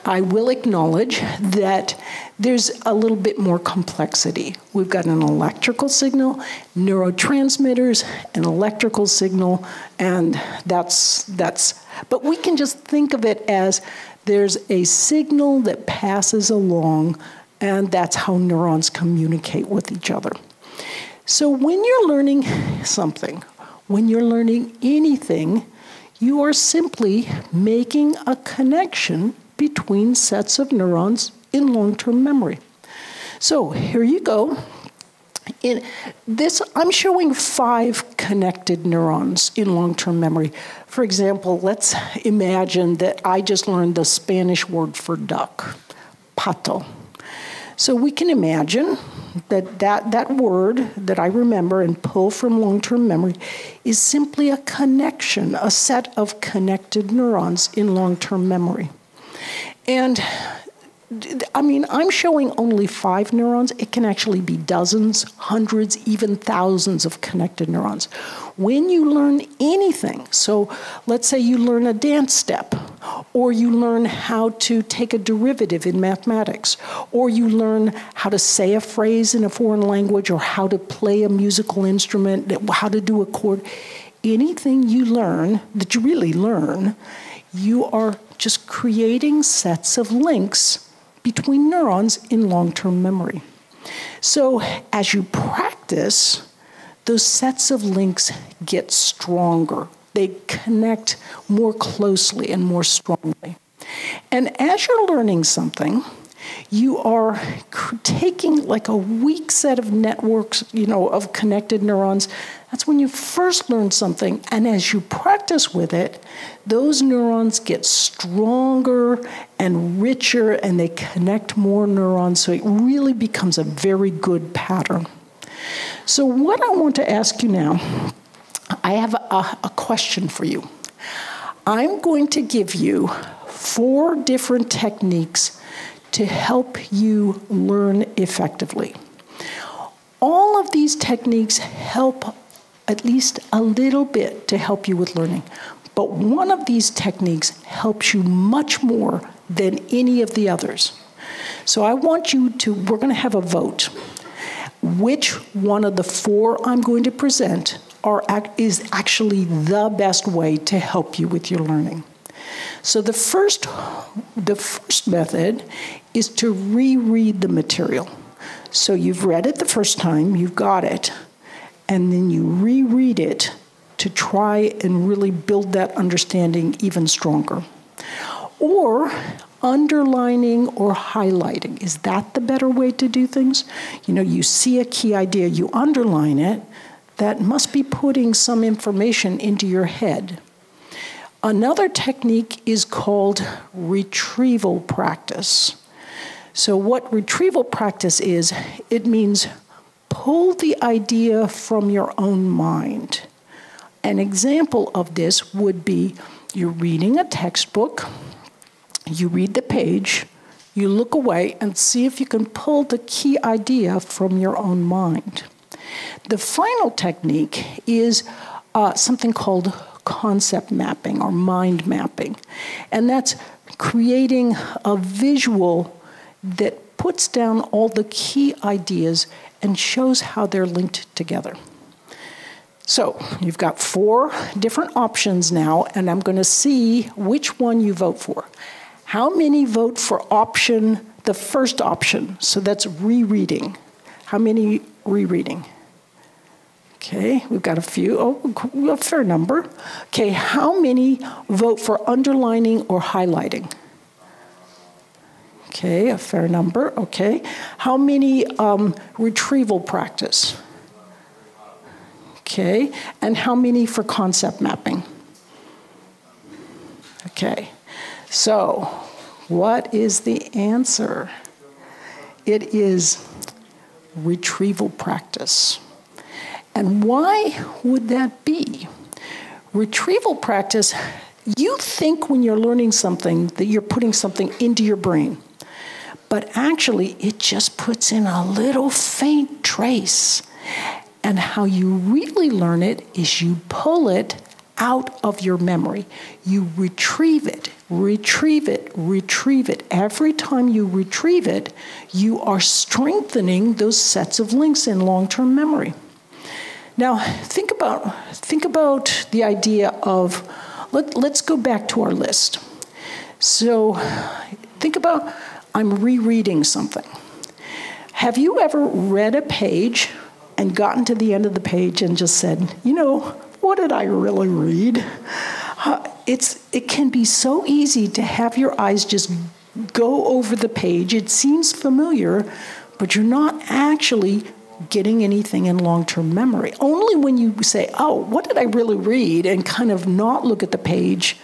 I will acknowledge that there's a little bit more complexity. We've got an electrical signal, neurotransmitters, an electrical signal, and but we can just think of it as there's a signal that passes along, and that's how neurons communicate with each other. So when you're learning something, when you're learning anything, you are simply making a connection between sets of neurons in long-term memory. So here you go. In this, I'm showing 5 connected neurons in long-term memory. For example, let's imagine that I just learned the Spanish word for duck, pato. So we can imagine that word that I remember and pull from long-term memory is simply a connection, a set of connected neurons in long-term memory. And I mean, I'm showing only 5 neurons. It can actually be dozens, hundreds, even thousands of connected neurons. When you learn anything, so let's say you learn a dance step, or you learn how to take a derivative in mathematics, or you learn how to say a phrase in a foreign language, or how to play a musical instrument, how to do a chord, anything you learn that you really learn, you are just creating sets of links between neurons in long-term memory. So as you practice, those sets of links get stronger. They connect more closely and more strongly. And as you're learning something, You are taking like a weak set of networks, of connected neurons. That's when you first learn something, and as you practice with it, those neurons get stronger and richer, and they connect more neurons, so it really becomes a very good pattern. So what I want to ask you now, I have a question for you. I'm going to give you 4 different techniques to help you learn effectively. All of these techniques help at least a little bit to help you with learning, but one of these techniques helps you much more than any of the others. So I want you to, we're going to have a vote. Which one of the 4 I'm going to present is actually the best way to help you with your learning? So the first method is to reread the material. So you've read it the first time, you've got it, and then you reread it to try and really build that understanding even stronger. Or underlining or highlighting. Is that the better way to do things? You see a key idea, you underline it, that must be putting some information into your head. Another technique is called retrieval practice. So what retrieval practice is, it means pull the idea from your own mind. An example of this would be you're reading a textbook, you read the page, you look away and see if you can pull the key idea from your own mind. The final technique is something called concept mapping or mind mapping. And that's creating a visual that puts down all the key ideas and shows how they're linked together. So you've got 4 different options now, and I'm going to see which one you vote for. How many vote for the first option? So that's rereading. How many rereading? Okay, we've got a few. A fair number. Okay, how many vote for underlining or highlighting? Okay, a fair number. Okay, how many retrieval practice? Okay, and how many for concept mapping? Okay, so what is the answer? It is retrieval practice. And why would that be? Retrieval practice, you think when you're learning something that you're putting something into your brain, but actually it just puts in a little faint trace. And how you really learn it is you pull it out of your memory. You retrieve it, retrieve it, retrieve it. Every time you retrieve it, you are strengthening those sets of links in long-term memory. Now, think about the idea of, let's go back to our list. So think about, I'm rereading something. Have you ever read a page and gotten to the end of the page and just said, what did I really read? It can be so easy to have your eyes just go over the page. It seems familiar, but you're not actually getting anything in long-term memory. Only when you say, what did I really read, and kind of not look at the page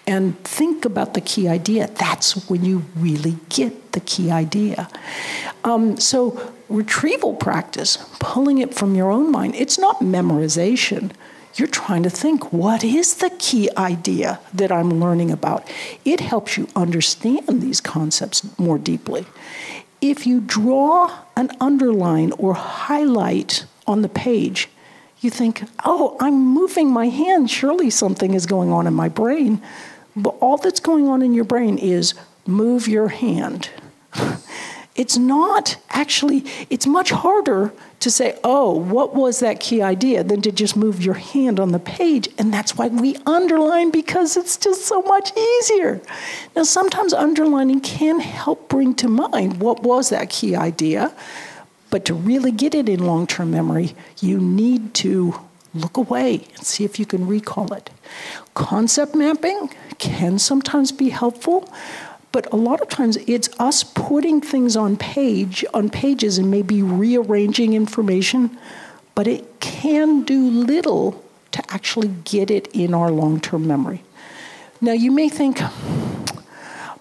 and think about the key idea, that's when you really get the key idea. So retrieval practice, pulling it from your own mind, it's not memorization. You're trying to think, what is the key idea that I'm learning about? It helps you understand these concepts more deeply. If you draw an underline or highlight on the page, you think, I'm moving my hand. Surely something is going on in my brain. But all that's going on in your brain is move your hand. It's not actually, it's much harder to say, what was that key idea, than to just move your hand on the page. And that's why we underline, because it's just so much easier. Now, sometimes underlining can help bring to mind what was that key idea. But to really get it in long-term memory, you need to look away and see if you can recall it. Concept mapping can sometimes be helpful, But a lot of times it's us putting things on pages and maybe rearranging information, but it can do little to actually get it in our long-term memory. Now you may think,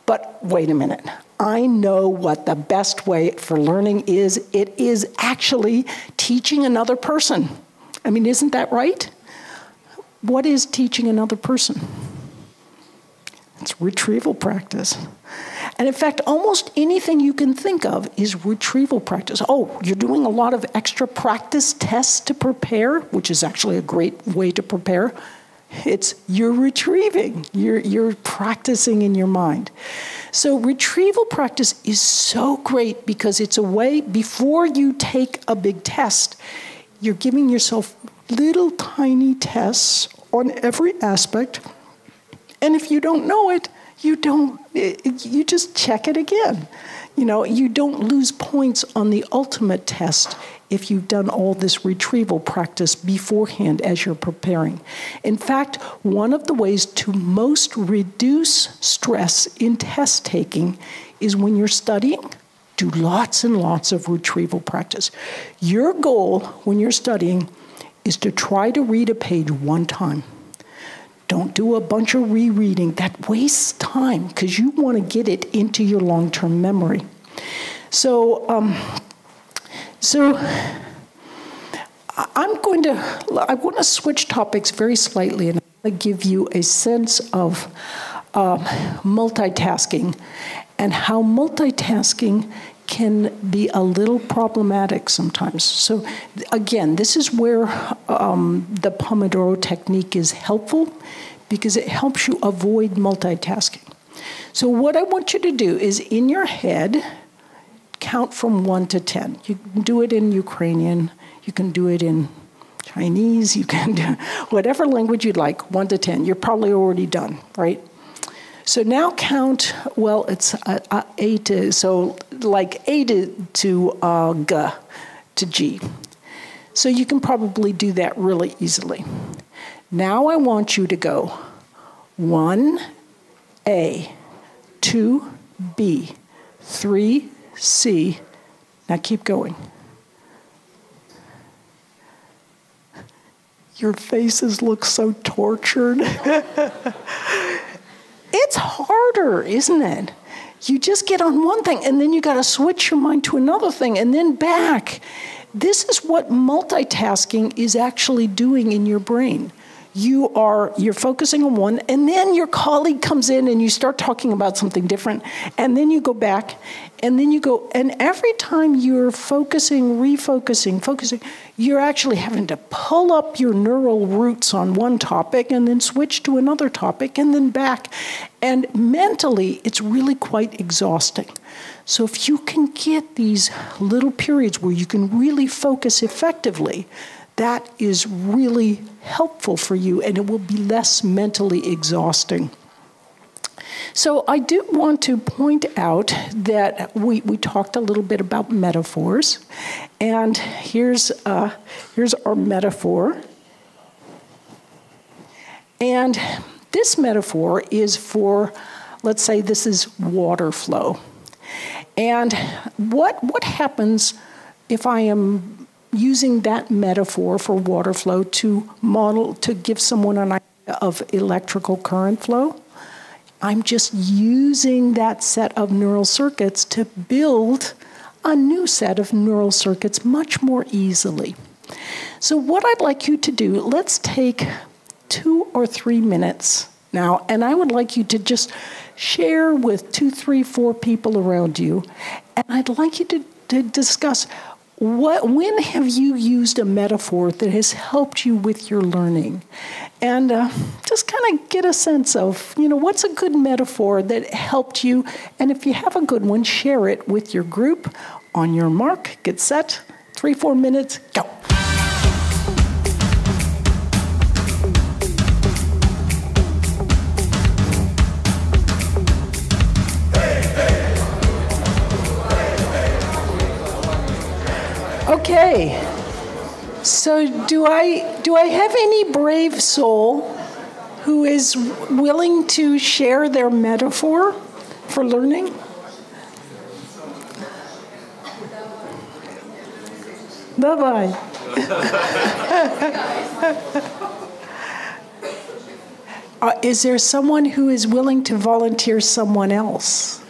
but wait a minute. I know what the best way for learning is. It is actually teaching another person. I mean, isn't that right? What is teaching another person? It's retrieval practice. And in fact, almost anything you can think of is retrieval practice. Oh, you're doing a lot of extra practice tests to prepare, which is actually a great way to prepare. You're retrieving. You're practicing in your mind. So retrieval practice is so great because it's a way, before you take a big test, you're giving yourself little tiny tests on every aspect. And if you don't know it, you just check it again. You don't lose points on the ultimate test if you've done all this retrieval practice beforehand as you're preparing. In fact, one of the ways to most reduce stress in test taking is when you're studying, do lots and lots of retrieval practice. Your goal when you're studying is to try to read a page one time. Don't do a bunch of rereading. That wastes time because you want to get it into your long-term memory. So I want to switch topics very slightly, and I'm going to give you a sense of multitasking and how multitasking can be a little problematic sometimes. So again, this is where the Pomodoro Technique is helpful because it helps you avoid multitasking. So what I want you to do is in your head, count from 1 to 10. You can do it in Ukrainian, you can do it in Chinese, you can do whatever language you'd like, 1 to 10. You're probably already done, right? So now count, well, it's A to, so like A to G to G. So you can probably do that really easily. Now I want you to go 1, A, 2, B, 3, C. Now keep going. Your faces look so tortured. It's harder, isn't it? You just get on one thing, and then you got to switch your mind to another thing, and then back. This is what multitasking is actually doing in your brain. You're focusing on one, and then your colleague comes in and you start talking about something different, and then you go back, and then you go, and every time you're focusing, focusing, you're actually having to pull up your neural roots on one topic and then switch to another topic and then back. And mentally, it's really quite exhausting. So if you can get these little periods where you can really focus effectively, that is really helpful for you, and it will be less mentally exhausting. So I do want to point out that we talked a little bit about metaphors, and here's our metaphor. And this metaphor is for, let's say this is water flow. And what happens if I am using that metaphor for water flow to give someone an idea of electrical current flow? I'm just using that set of neural circuits to build a new set of neural circuits much more easily. So what I'd like you to do, let's take 2 or 3 minutes now, and I would like you to just share with 2, 3, 4 people around you, and I'd like you to discuss when have you used a metaphor that has helped you with your learning? And just kind of get a sense of, what's a good metaphor that helped you? And if you have a good one, share it with your group. On your mark, get set, 3, 4 minutes, go. Okay, so do I have any brave soul who is willing to share their metaphor for learning? Bye-bye. Is there someone who is willing to volunteer someone else?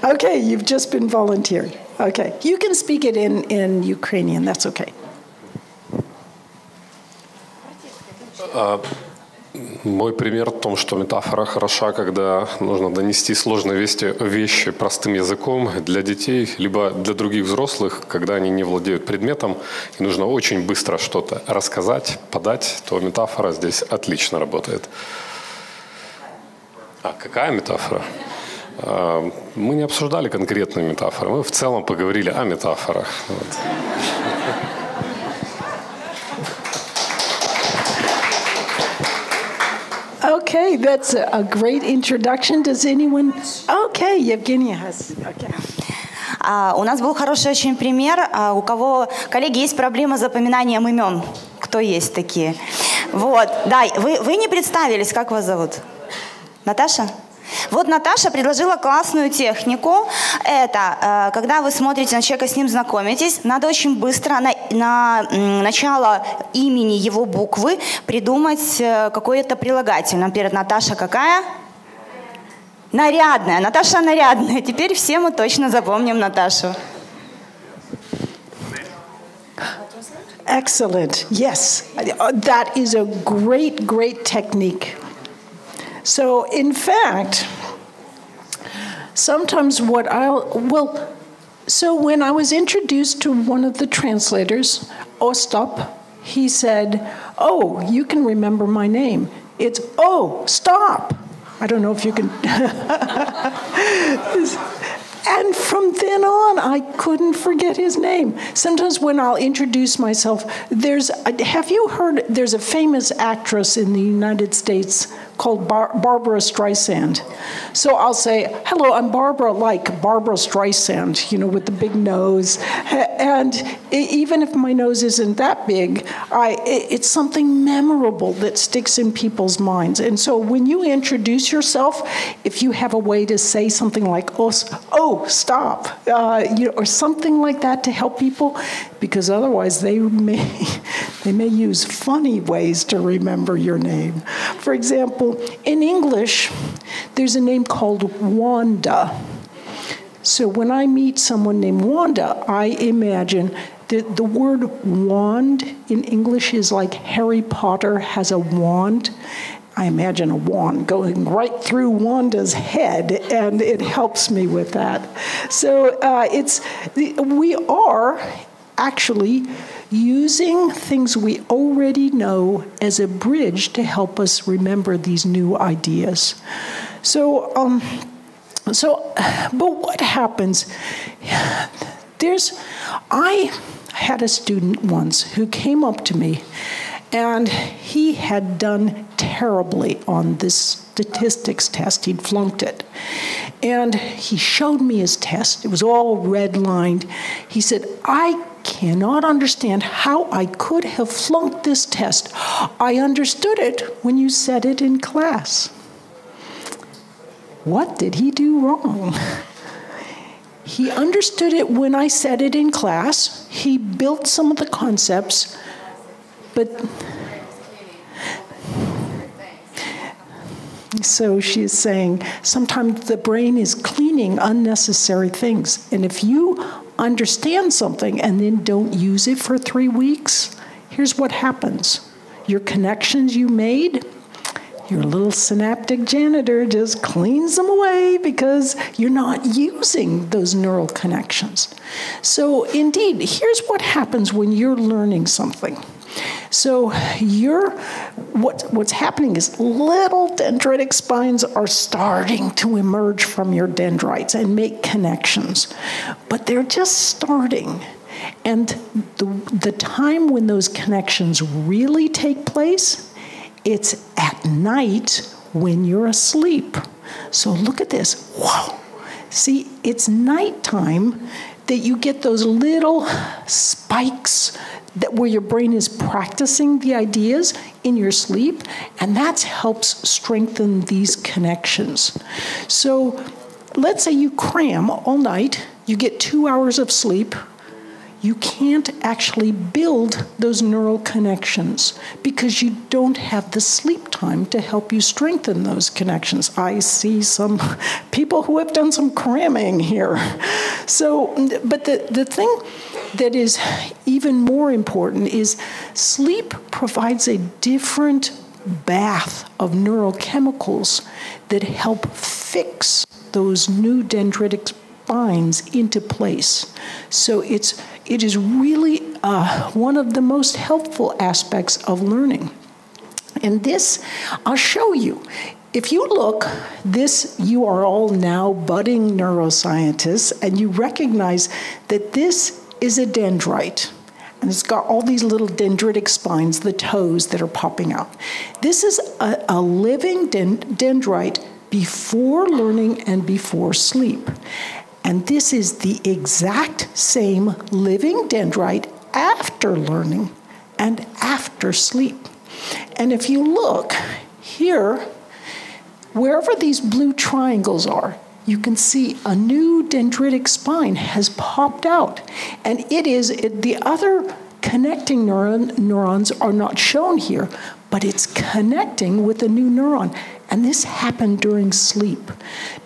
Okay, you've just been volunteered. Okay, you can speak it in Ukrainian, that's okay. Мой пример в том, что метафора хороша, когда нужно донести сложные вещи простым языком для детей, либо для других взрослых, когда они не владеют предметом, и нужно очень быстро что-то рассказать, подать, то метафора здесь отлично работает. А какая метафора? Мы не обсуждали конкретные метафоры, мы в целом поговорили о метафорах. Вот. Okay, that's a great introduction. Does anyone? Okay, Евгения has. Okay. У нас был хороший очень пример. У кого, коллеги, есть проблема с запоминанием имен? Кто есть такие? Вот, да, вы не представились, как вас зовут? Наташа? Вот Наташа предложила классную технику. Это, когда вы смотрите на человека, с ним знакомитесь, надо очень быстро на начало имени его буквы придумать какое-то прилагательное. Например, Наташа какая? Нарядная. Наташа нарядная. Теперь все мы точно запомним Наташу. Excellent. Yes, that is a great, great technique. So, in fact, sometimes so when I was introduced to one of the translators, Ostap, he said, "Oh, you can remember my name. It's, oh, stop." I don't know if you can. And from then on, I couldn't forget his name. Sometimes when I'll introduce myself, have you heard, there's a famous actress in the United States called Barbara Streisand. So I'll say, hello, I'm Barbara, like Barbara Streisand, with the big nose. And even if my nose isn't that big, it's something memorable that sticks in people's minds. And so when you introduce yourself, if you have a way to say something like, oh, stop, or something like that to help people, because otherwise they may use funny ways to remember your name. For example, in English, there's a name called Wanda. So when I meet someone named Wanda, I imagine that the word wand in English is like Harry Potter has a wand. I imagine a wand going right through Wanda's head, and it helps me with that. So we are actually using things we already know as a bridge to help us remember these new ideas. But what happens? I had a student once who came up to me, and he had done terribly on this statistics test. He'd flunked it. And he showed me his test. It was all red-lined. He said, I cannot understand how I could have flunked this test. I understood it when you said it in class. What did he do wrong? He understood it when I said it in class. He built some of the concepts, but... So she's saying sometimes the brain is cleaning unnecessary things. And if you understand something and then don't use it for 3 weeks, here's what happens. Your connections you made, your little synaptic janitor just cleans them away because you're not using those neural connections. So indeed, here's what happens when you're learning something. So what's happening is little dendritic spines are starting to emerge from your dendrites and make connections, but they're just starting. And the time when those connections really take place, it's at night when you're asleep. So look at this. Wow. See, it's nighttime that you get those little spikes where your brain is practicing the ideas in your sleep, and that helps strengthen these connections. So let's say you cram all night, you get 2 hours of sleep. You can't actually build those neural connections because you don't have the sleep time to help you strengthen those connections. I see some people who have done some cramming here. So, but the thing that is even more important is sleep provides a different bath of neurochemicals that help fix those new dendritic spines into place. So it is really one of the most helpful aspects of learning. And this, I'll show you. If you look, you are all now budding neuroscientists, and you recognize that this is a dendrite. And it's got all these little dendritic spines, the toes that are popping out. This is a living dendrite before learning and before sleep. And this is the exact same living dendrite after learning and after sleep. And if you look here, wherever these blue triangles are, you can see a new dendritic spine has popped out. And the other connecting neurons are not shown here, but it's connecting with a new neuron. And this happened during sleep.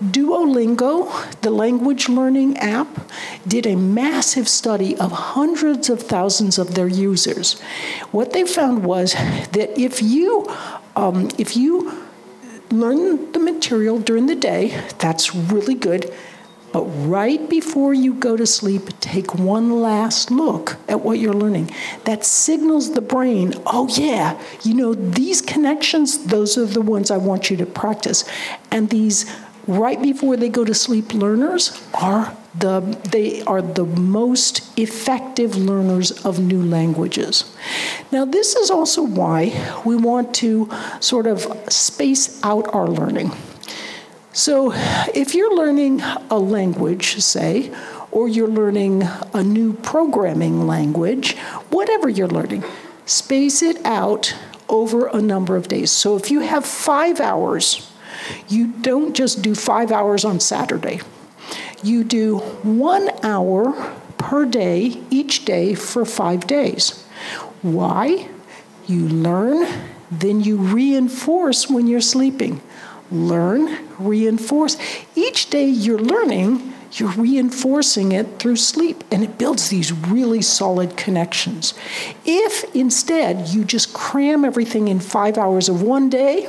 Duolingo, the language learning app, did a massive study of hundreds of thousands of their users. What they found was that if you learn the material during the day, that's really good. But right before you go to sleep, take one last look at what you're learning. That signals the brain, oh yeah, these connections, those are the ones I want you to practice. And these right before they go to sleep learners are the most effective learners of new languages. Now, this is also why we want to sort of space out our learning. So if you're learning a language, say, or you're learning a new programming language, whatever you're learning, space it out over a number of days. So if you have 5 hours, you don't just do 5 hours on Saturday. You do 1 hour per day, each day for 5 days. Why? You learn, then you reinforce when you're sleeping. Learn, reinforce. Each day you're learning, you're reinforcing it through sleep, and it builds these really solid connections. If instead you just cram everything in 5 hours of one day,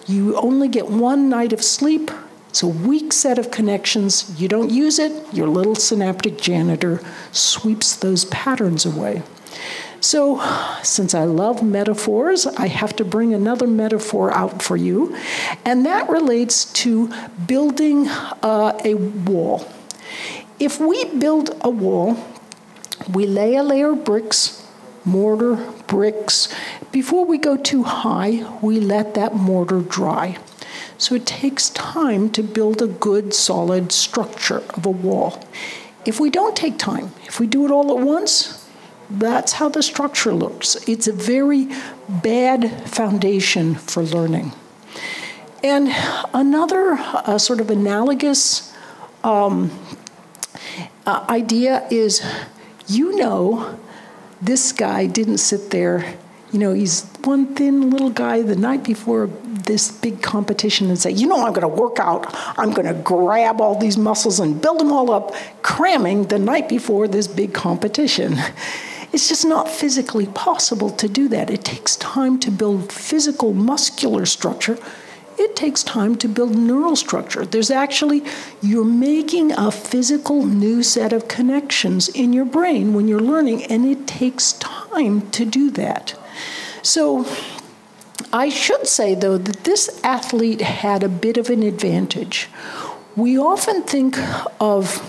you only get one night of sleep. It's a weak set of connections. You don't use it, your little synaptic janitor sweeps those patterns away. So, since I love metaphors, I have to bring another metaphor out for you, and that relates to building a wall. If we build a wall, we lay a layer of bricks, mortar, bricks. Before we go too high, we let that mortar dry. So it takes time to build a good, solid structure of a wall. If we don't take time, if we do it all at once, that's how the structure looks. It's a very bad foundation for learning. And another sort of analogous idea is, this guy didn't sit there, he's one thin little guy the night before this big competition and say, I'm going to work out, I'm going to grab all these muscles and build them all up, cramming the night before this big competition. It's just not physically possible to do that. It takes time to build physical muscular structure. It takes time to build neural structure. You're making a physical new set of connections in your brain when you're learning, and it takes time to do that. So I should say, though, that this athlete had a bit of an advantage. We often think of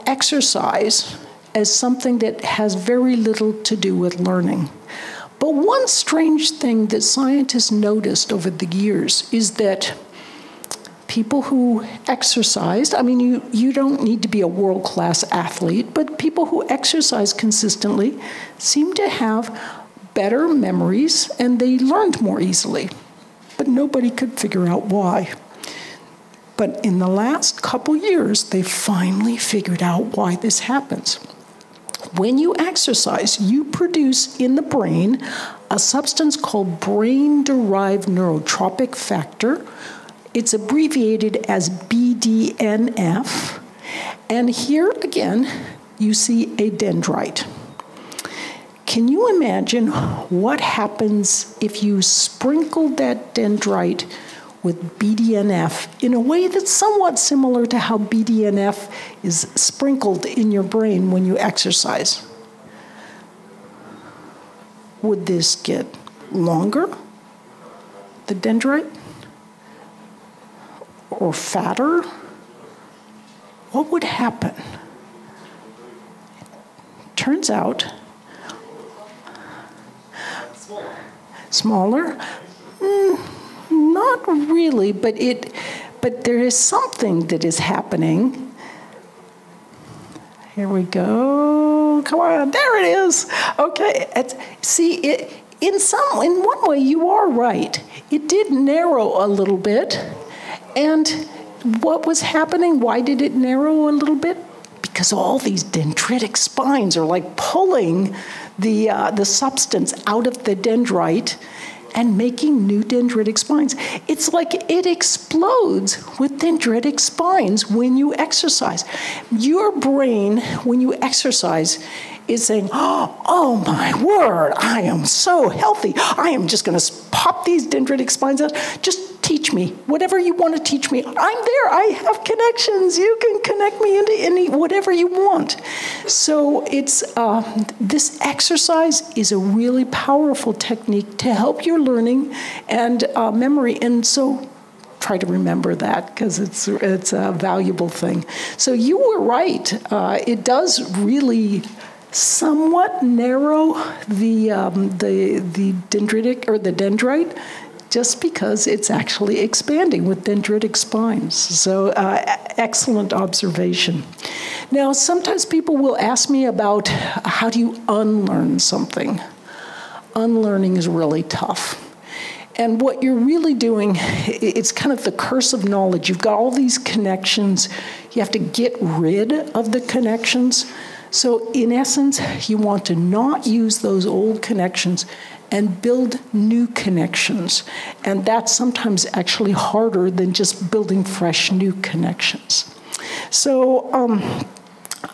exercise as something that has very little to do with learning. But one strange thing that scientists noticed over the years is that people who exercised, I mean, you don't need to be a world-class athlete, but people who exercise consistently seem to have better memories and they learned more easily. But nobody could figure out why. But in the last couple years, they finally figured out why this happens. When you exercise, you produce in the brain a substance called brain-derived neurotropic factor. It's abbreviated as BDNF. And here again, you see a dendrite. Can you imagine what happens if you sprinkled that dendrite with BDNF in a way that's somewhat similar to how BDNF is sprinkled in your brain when you exercise? Would this get longer, the dendrite? Or fatter? What would happen? Turns out, smaller? Not really, but there is something that is happening. Here we go. Come on, there it is. Okay, in one way you are right. It did narrow a little bit, and what was happening? Why did it narrow a little bit? Because all these dendritic spines are like pulling the substance out of the dendrite and making new dendritic spines. It's like it explodes with dendritic spines when you exercise. Your brain, when you exercise, is saying, oh my word, I am so healthy. I am just going to pop these dendritic spines out. Just teach me. Whatever you want to teach me. I'm there. I have connections. You can connect me into whatever you want. So it's this exercise is a really powerful technique to help your learning and memory. And so try to remember that because it's a valuable thing. So you were right. It does really somewhat narrow the dendritic or the dendrite, just because it's actually expanding with dendritic spines. So excellent observation. Now, sometimes people will ask me about how do you unlearn something? Unlearning is really tough. And what you're really doing, it's kind of the curse of knowledge. You've got all these connections. You have to get rid of the connections. So in essence, you want to not use those old connections and build new connections. And that's sometimes actually harder than just building fresh new connections. So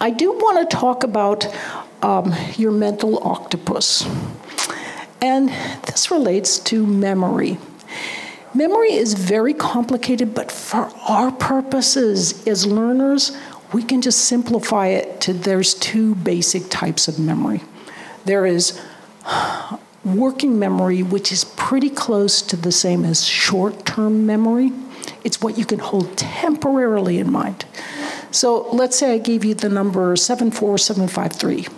I do want to talk about your mental octopus. And this relates to memory. Memory is very complicated, but for our purposes as learners, we can just simplify it to there's two basic types of memory. There is working memory, which is pretty close to the same as short-term memory. It's what you can hold temporarily in mind. So let's say I gave you the number 74753.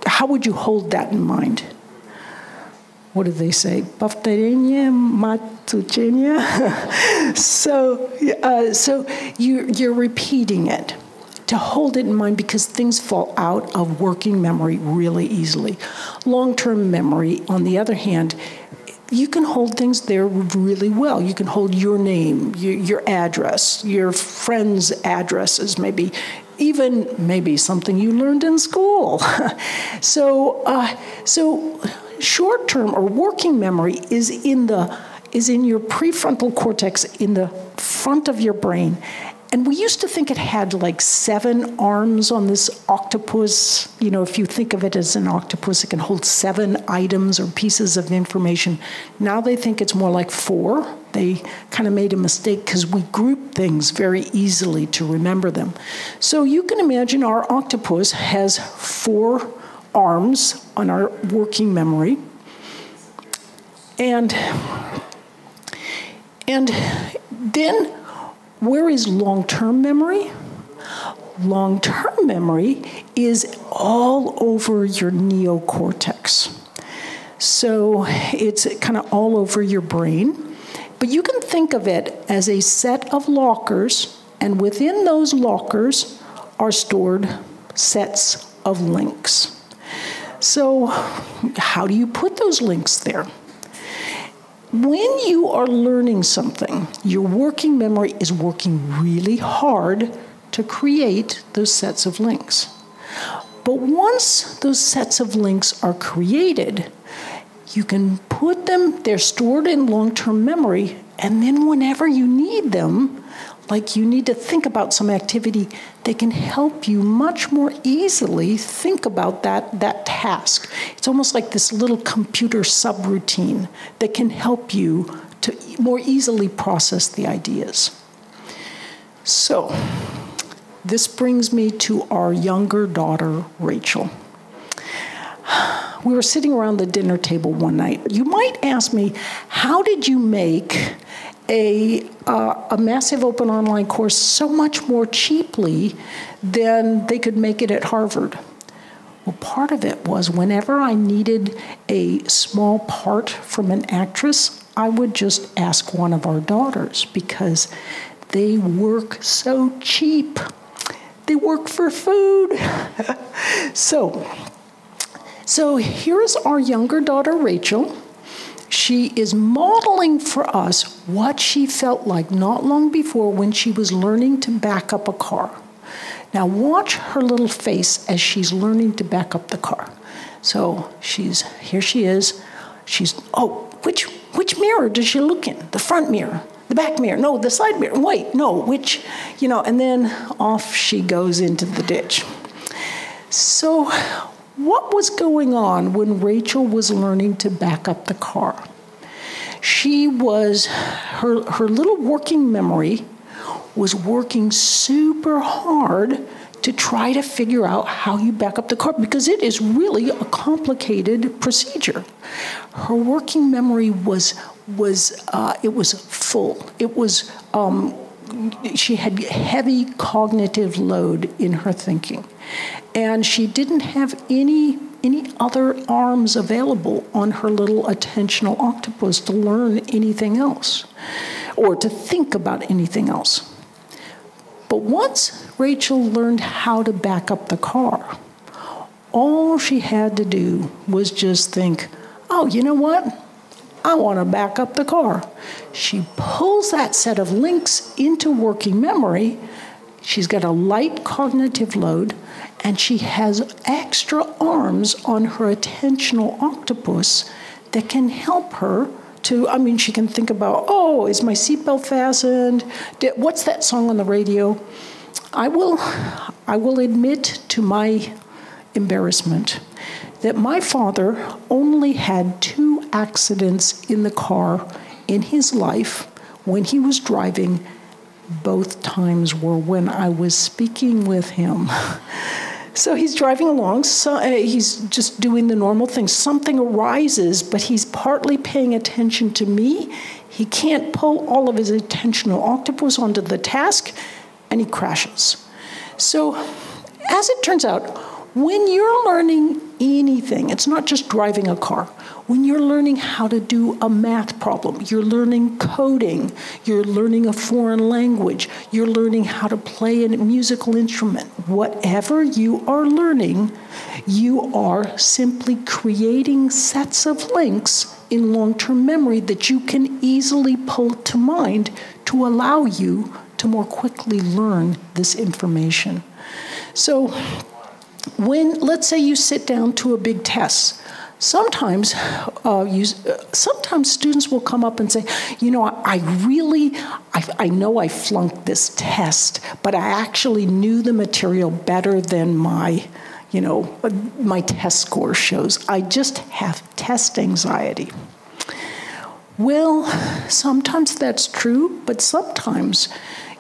How would you hold that in mind? What do they say? Повторение, мать учения. So you're repeating it to hold it in mind because things fall out of working memory really easily. Long-term memory, on the other hand, you can hold things there really well. You can hold your name, your address, your friends' addresses, maybe something you learned in school. So short-term or working memory is in your prefrontal cortex in the front of your brain. And we used to think it had like 7 arms on this octopus. You know, if you think of it as an octopus, it can hold 7 items or pieces of information. Now they think it's more like 4. They kind of made a mistake because we group things very easily to remember them. So you can imagine our octopus has 4 arms on our working memory. And then where is long-term memory? Long-term memory is all over your neocortex. So it's kind of all over your brain. But you can think of it as a set of lockers, and within those lockers are stored sets of links. So how do you put those links there? When you are learning something, your working memory is working really hard to create those sets of links. But once those sets of links are created, you can put them, they're stored in long-term memory, and then whenever you need them, like you need to think about some activity, they can help you much more easily think about that task. It's almost like this little computer subroutine that can help you to more easily process the ideas. So, this brings me to our younger daughter, Rachel. We were sitting around the dinner table one night. You might ask me, how did you make a massive open online course so much more cheaply than they could make it at Harvard? Well, part of it was whenever I needed a small part from an actress, I would just ask one of our daughters because they work so cheap. They work for food. So here's our younger daughter, Rachel. She is modeling for us what she felt like not long before when she was learning to back up a car. Now watch her little face as she's learning to back up the car. So here she is. Which mirror does she look in? The front mirror, the back mirror, no, the side mirror, wait, no, and then off she goes into the ditch. So what was going on when Rachel was learning to back up the car? Her little working memory was working super hard to try to figure out how you back up the car because it is really a complicated procedure. Her working memory was full. She had heavy cognitive load in her thinking. And she didn't have any other arms available on her little attentional octopus to learn anything else or to think about anything else. But once Rachel learned how to back up the car, all she had to do was just think, oh, you know what? I want to back up the car. She pulls that set of links into working memory. She's got a light cognitive load, and she has extra arms on her attentional octopus that can help her to, she can think about, is my seatbelt fastened? What's that song on the radio? I will admit to my embarrassment that my father only had 2 accidents in the car in his life when he was driving. Both times were when I was speaking with him. So he's driving along, he's just doing the normal thing. Something arises, but he's partly paying attention to me. He can't pull all of his attentional octopus onto the task, and he crashes. So as it turns out, when you're learning anything, it's not just driving a car. When you're learning how to do a math problem, you're learning coding, you're learning a foreign language, you're learning how to play a musical instrument. Whatever you are learning, you are simply creating sets of links in long-term memory that you can easily pull to mind to allow you to more quickly learn this information. So let's say you sit down to a big test, sometimes students will come up and say, I know I flunked this test, but I actually knew the material better than my test score shows. I just have test anxiety. Well, sometimes that's true, but sometimes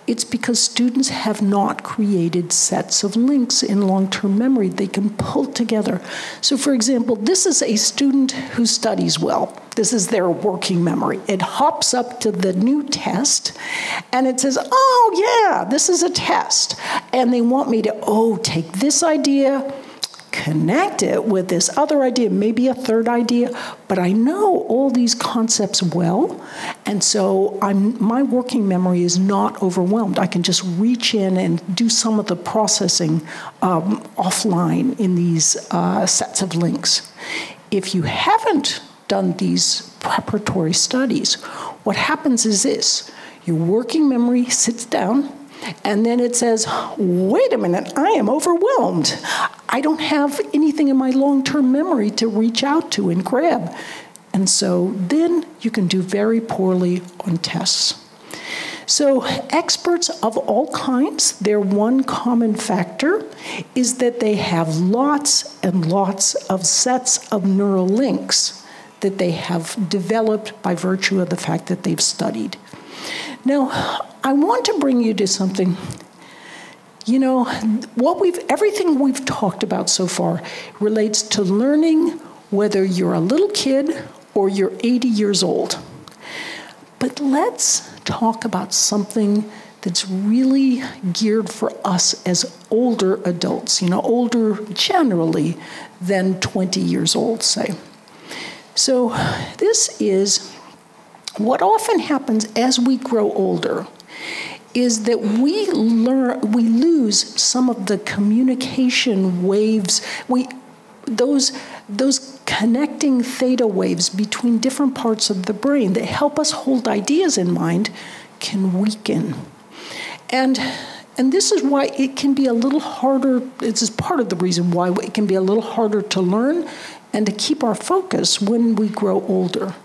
it's because students have not created sets of links in long-term memory they can pull together. So for example, this is a student who studies well. This is their working memory. It hops up to the new test, and it says, oh yeah, this is a test. And they want me to, take this idea, connect it with this other idea, maybe a third idea, but I know all these concepts well, and so my working memory is not overwhelmed. I can just reach in and do some of the processing offline in these sets of links. If you haven't done these preparatory studies, what happens is this. Your working memory sits down, and then it says, wait a minute, I am overwhelmed. I don't have anything in my long-term memory to reach out to and grab. And so then you can do very poorly on tests. So experts of all kinds, their one common factor is that they have lots and lots of sets of neural links that they have developed by virtue of the fact that they've studied. Now, I want to bring you to something. You know, everything we've talked about so far relates to learning whether you're a little kid or you're 80 years old. But let's talk about something that's really geared for us as older adults, you know, older generally than 20 years old, say. So this is what often happens as we grow older is that we lose some of the communication waves, those connecting theta waves between different parts of the brain that help us hold ideas in mind can weaken. And this is why it can be a little harder, this is part of the reason why it can be a little harder to learn and to keep our focus when we grow older.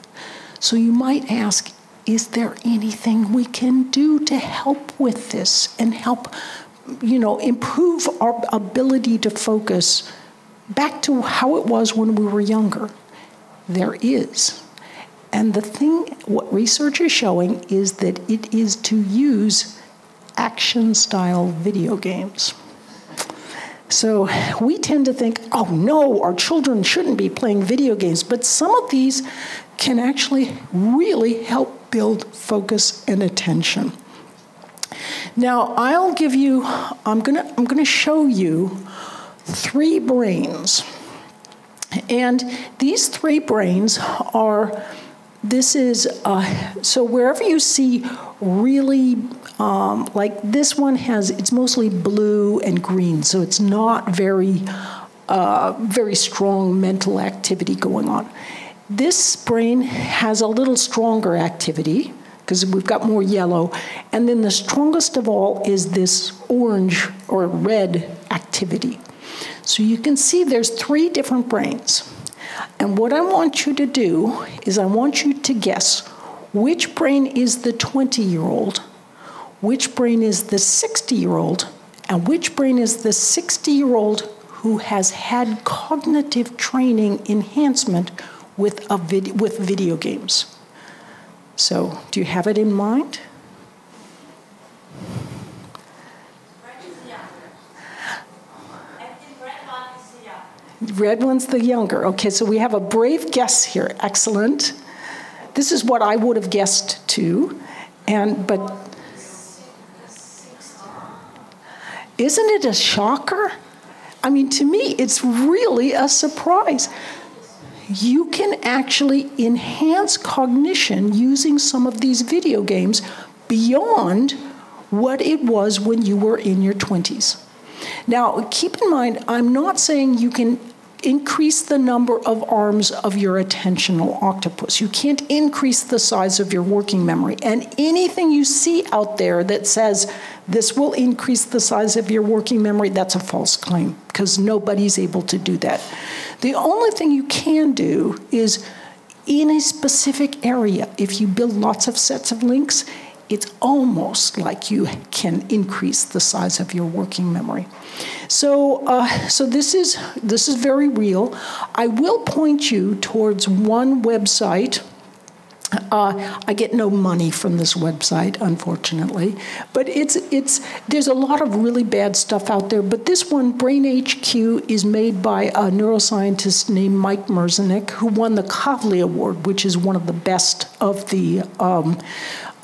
So you might ask, is there anything we can do to help with this and help, you know, improve our ability to focus back to how it was when we were younger? There is. And the thing, what research is showing is that it is to use action-style video games. So we tend to think, oh no, our children shouldn't be playing video games, but some of these can actually really help build focus and attention. Now, I'm gonna show you 3 brains. And these 3 brains are, so wherever you see really, like this one it's mostly blue and green, so it's not very strong mental activity going on. This brain has a little stronger activity because we've got more yellow. And then the strongest of all is this orange or red activity. So you can see there's 3 different brains. And what I want you to do is I want you to guess which brain is the 20-year-old, which brain is the 60-year-old, and which brain is the 60-year-old who has had cognitive training enhancement with video games. So, do you have it in mind? Red one's the younger. Okay, so we have a brave guess here. Excellent. This is what I would have guessed too. But isn't it a shocker? I mean, to me, it's really a surprise. You can actually enhance cognition using some of these video games beyond what it was when you were in your 20s. Now, keep in mind, I'm not saying you can increase the number of arms of your attentional octopus. You can't increase the size of your working memory. And anything you see out there that says this will increase the size of your working memory, that's a false claim, because nobody's able to do that. The only thing you can do is in a specific area, if you build lots of sets of links, it's almost like you can increase the size of your working memory. So this is very real. I will point you towards one website. I get no money from this website, unfortunately, but there's a lot of really bad stuff out there. But this one, Brain HQ, is made by a neuroscientist named Mike Merzenich, who won the Kavli Award, which is one of the best of the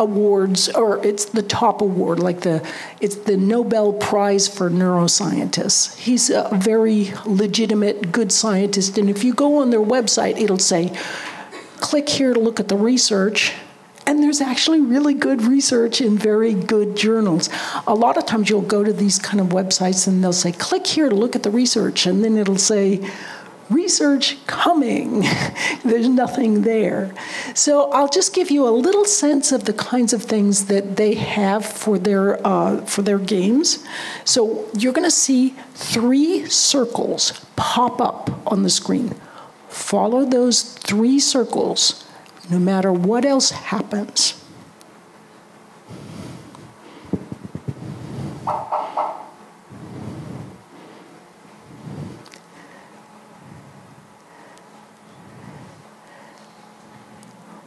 awards, or it's the top award, it's the Nobel Prize for neuroscientists. He's a very legitimate, good scientist, and if you go on their website, it'll say, click here to look at the research, and there's actually really good research in very good journals. A lot of times you'll go to these kind of websites and they'll say, click here to look at the research, and then it'll say, research coming. There's nothing there. So I'll just give you a little sense of the kinds of things that they have for their games. So you're going to see 3 circles pop up on the screen. Follow those 3 circles no matter what else happens.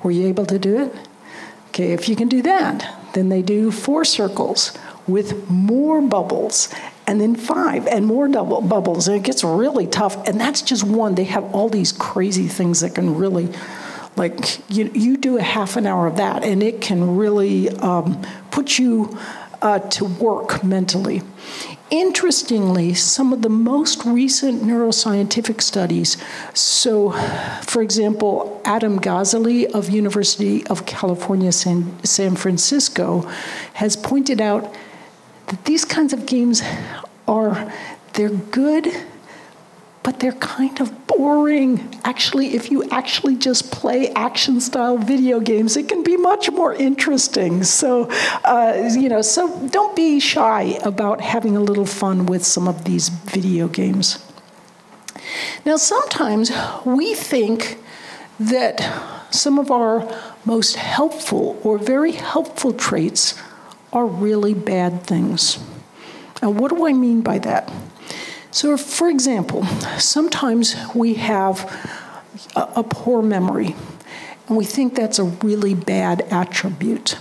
Were you able to do it? Okay, if you can do that, then they do 4 circles with more bubbles, and then 5 and more bubbles, and it gets really tough, and that's just one. They have all these crazy things that can really, like, you do a half an hour of that, and it can really put you to work mentally. Interestingly, some of the most recent neuroscientific studies, so, for example, Adam Gazzaley of University of California, San Francisco, has pointed out that these kinds of games they're good, but they're kind of boring. Actually, if you actually just play action-style video games, it can be much more interesting. So, so don't be shy about having a little fun with some of these video games. Now, sometimes we think that some of our most helpful or very helpful traits are really bad things. And what do I mean by that? So, for example, sometimes we have a poor memory, and we think that's a really bad attribute.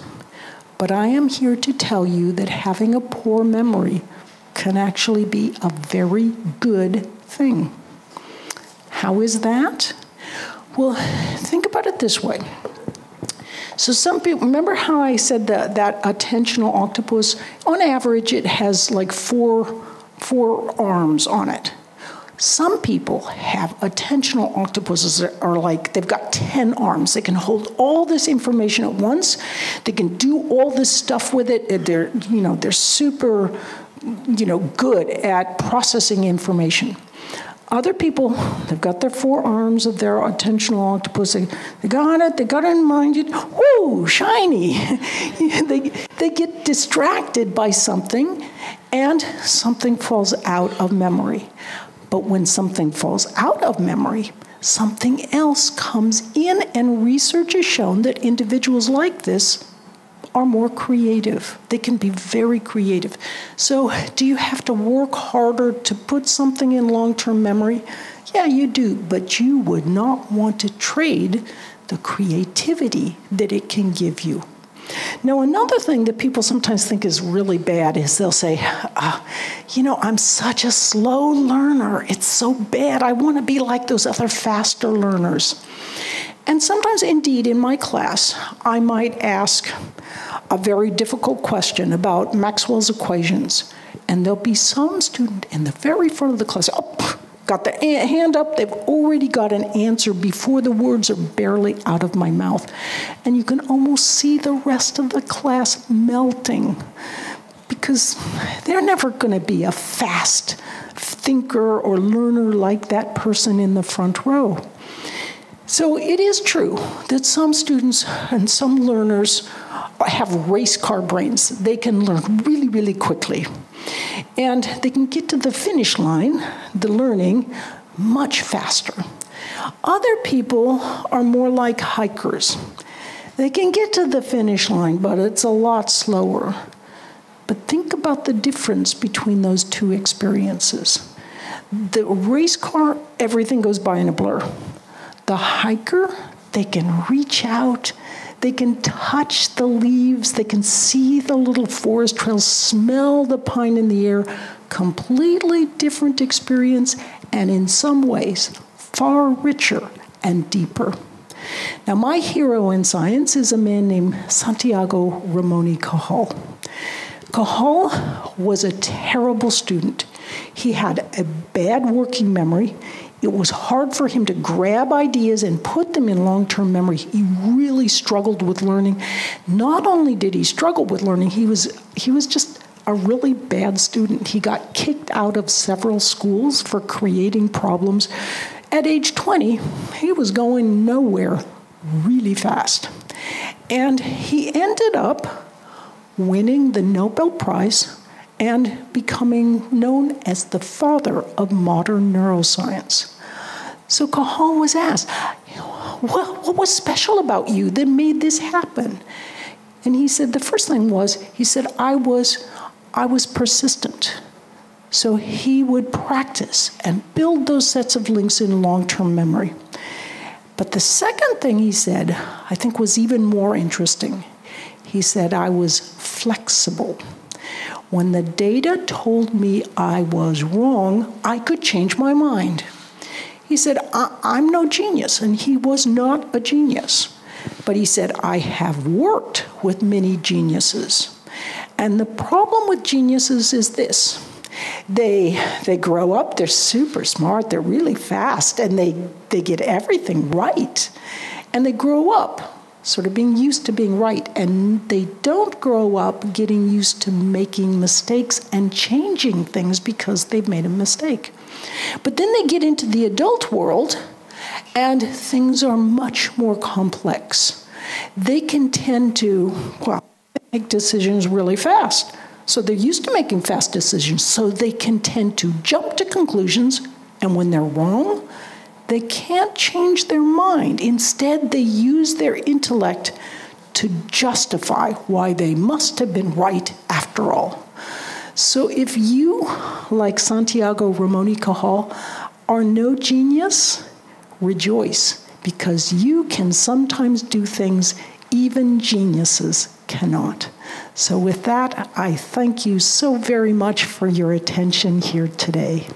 But I am here to tell you that having a poor memory can actually be a very good thing. How is that? Well, think about it this way. So some people, remember how I said that attentional octopus, on average, it has like four arms on it. Some people have attentional octopuses that are like, they've got 10 arms. They can hold all this information at once. They can do all this stuff with it. They're super, good at processing information. Other people, they've got their 4 arms of their attentional octopus. They got it in mind. Woo, shiny. They get distracted by something, and something falls out of memory. But when something falls out of memory, something else comes in, and research has shown that individuals like this are more creative. They can be very creative. So do you have to work harder to put something in long-term memory? Yeah, you do, but you would not want to trade the creativity that it can give you. Now, another thing that people sometimes think is really bad is they'll say, I'm such a slow learner. It's so bad. I want to be like those other faster learners. And sometimes, indeed, in my class, I might ask a very difficult question about Maxwell's equations, and there'll be some student in the very front of the class, got their hand up, they've already got an answer before the words are barely out of my mouth. And you can almost see the rest of the class melting, because they're never going to be a fast thinker or learner like that person in the front row. So it is true that some students and some learners have race car brains. They can learn really, really quickly. And they can get to the finish line, the learning, much faster. Other people are more like hikers. They can get to the finish line, but it's a lot slower. But think about the difference between those two experiences. The race car, everything goes by in a blur. The hiker, they can reach out, they can touch the leaves, they can see the little forest trails, smell the pine in the air. Completely different experience, and in some ways, far richer and deeper. Now, my hero in science is a man named Santiago Ramon y Cajal. Cajal was a terrible student. He had a bad working memory. It was hard for him to grab ideas and put them in long-term memory. He really struggled with learning. Not only did he struggle with learning, he was just a really bad student. He got kicked out of several schools for creating problems. At age 20, he was going nowhere really fast. And he ended up winning the Nobel Prize and becoming known as the father of modern neuroscience. So Cajal was asked, what was special about you that made this happen? And he said, the first thing was, he said, I was persistent. So he would practice and build those sets of links in long-term memory. But the second thing he said, I think was even more interesting. He said, I was flexible. When the data told me I was wrong, I could change my mind. He said, I'm no genius, and he was not a genius. But he said, I have worked with many geniuses. And the problem with geniuses is this. They grow up, they're super smart, they're really fast, and they get everything right. And they grow up sort of being used to being right, and they don't grow up getting used to making mistakes and changing things because they've made a mistake. But then they get into the adult world, and things are much more complex. They can tend to, make decisions really fast. So they're used to making fast decisions, so they can tend to jump to conclusions, and when they're wrong, they can't change their mind. Instead, they use their intellect to justify why they must have been right after all. So if you, like Santiago Ramon y Cajal, are no genius, rejoice, because you can sometimes do things even geniuses cannot. So with that, I thank you so very much for your attention here today.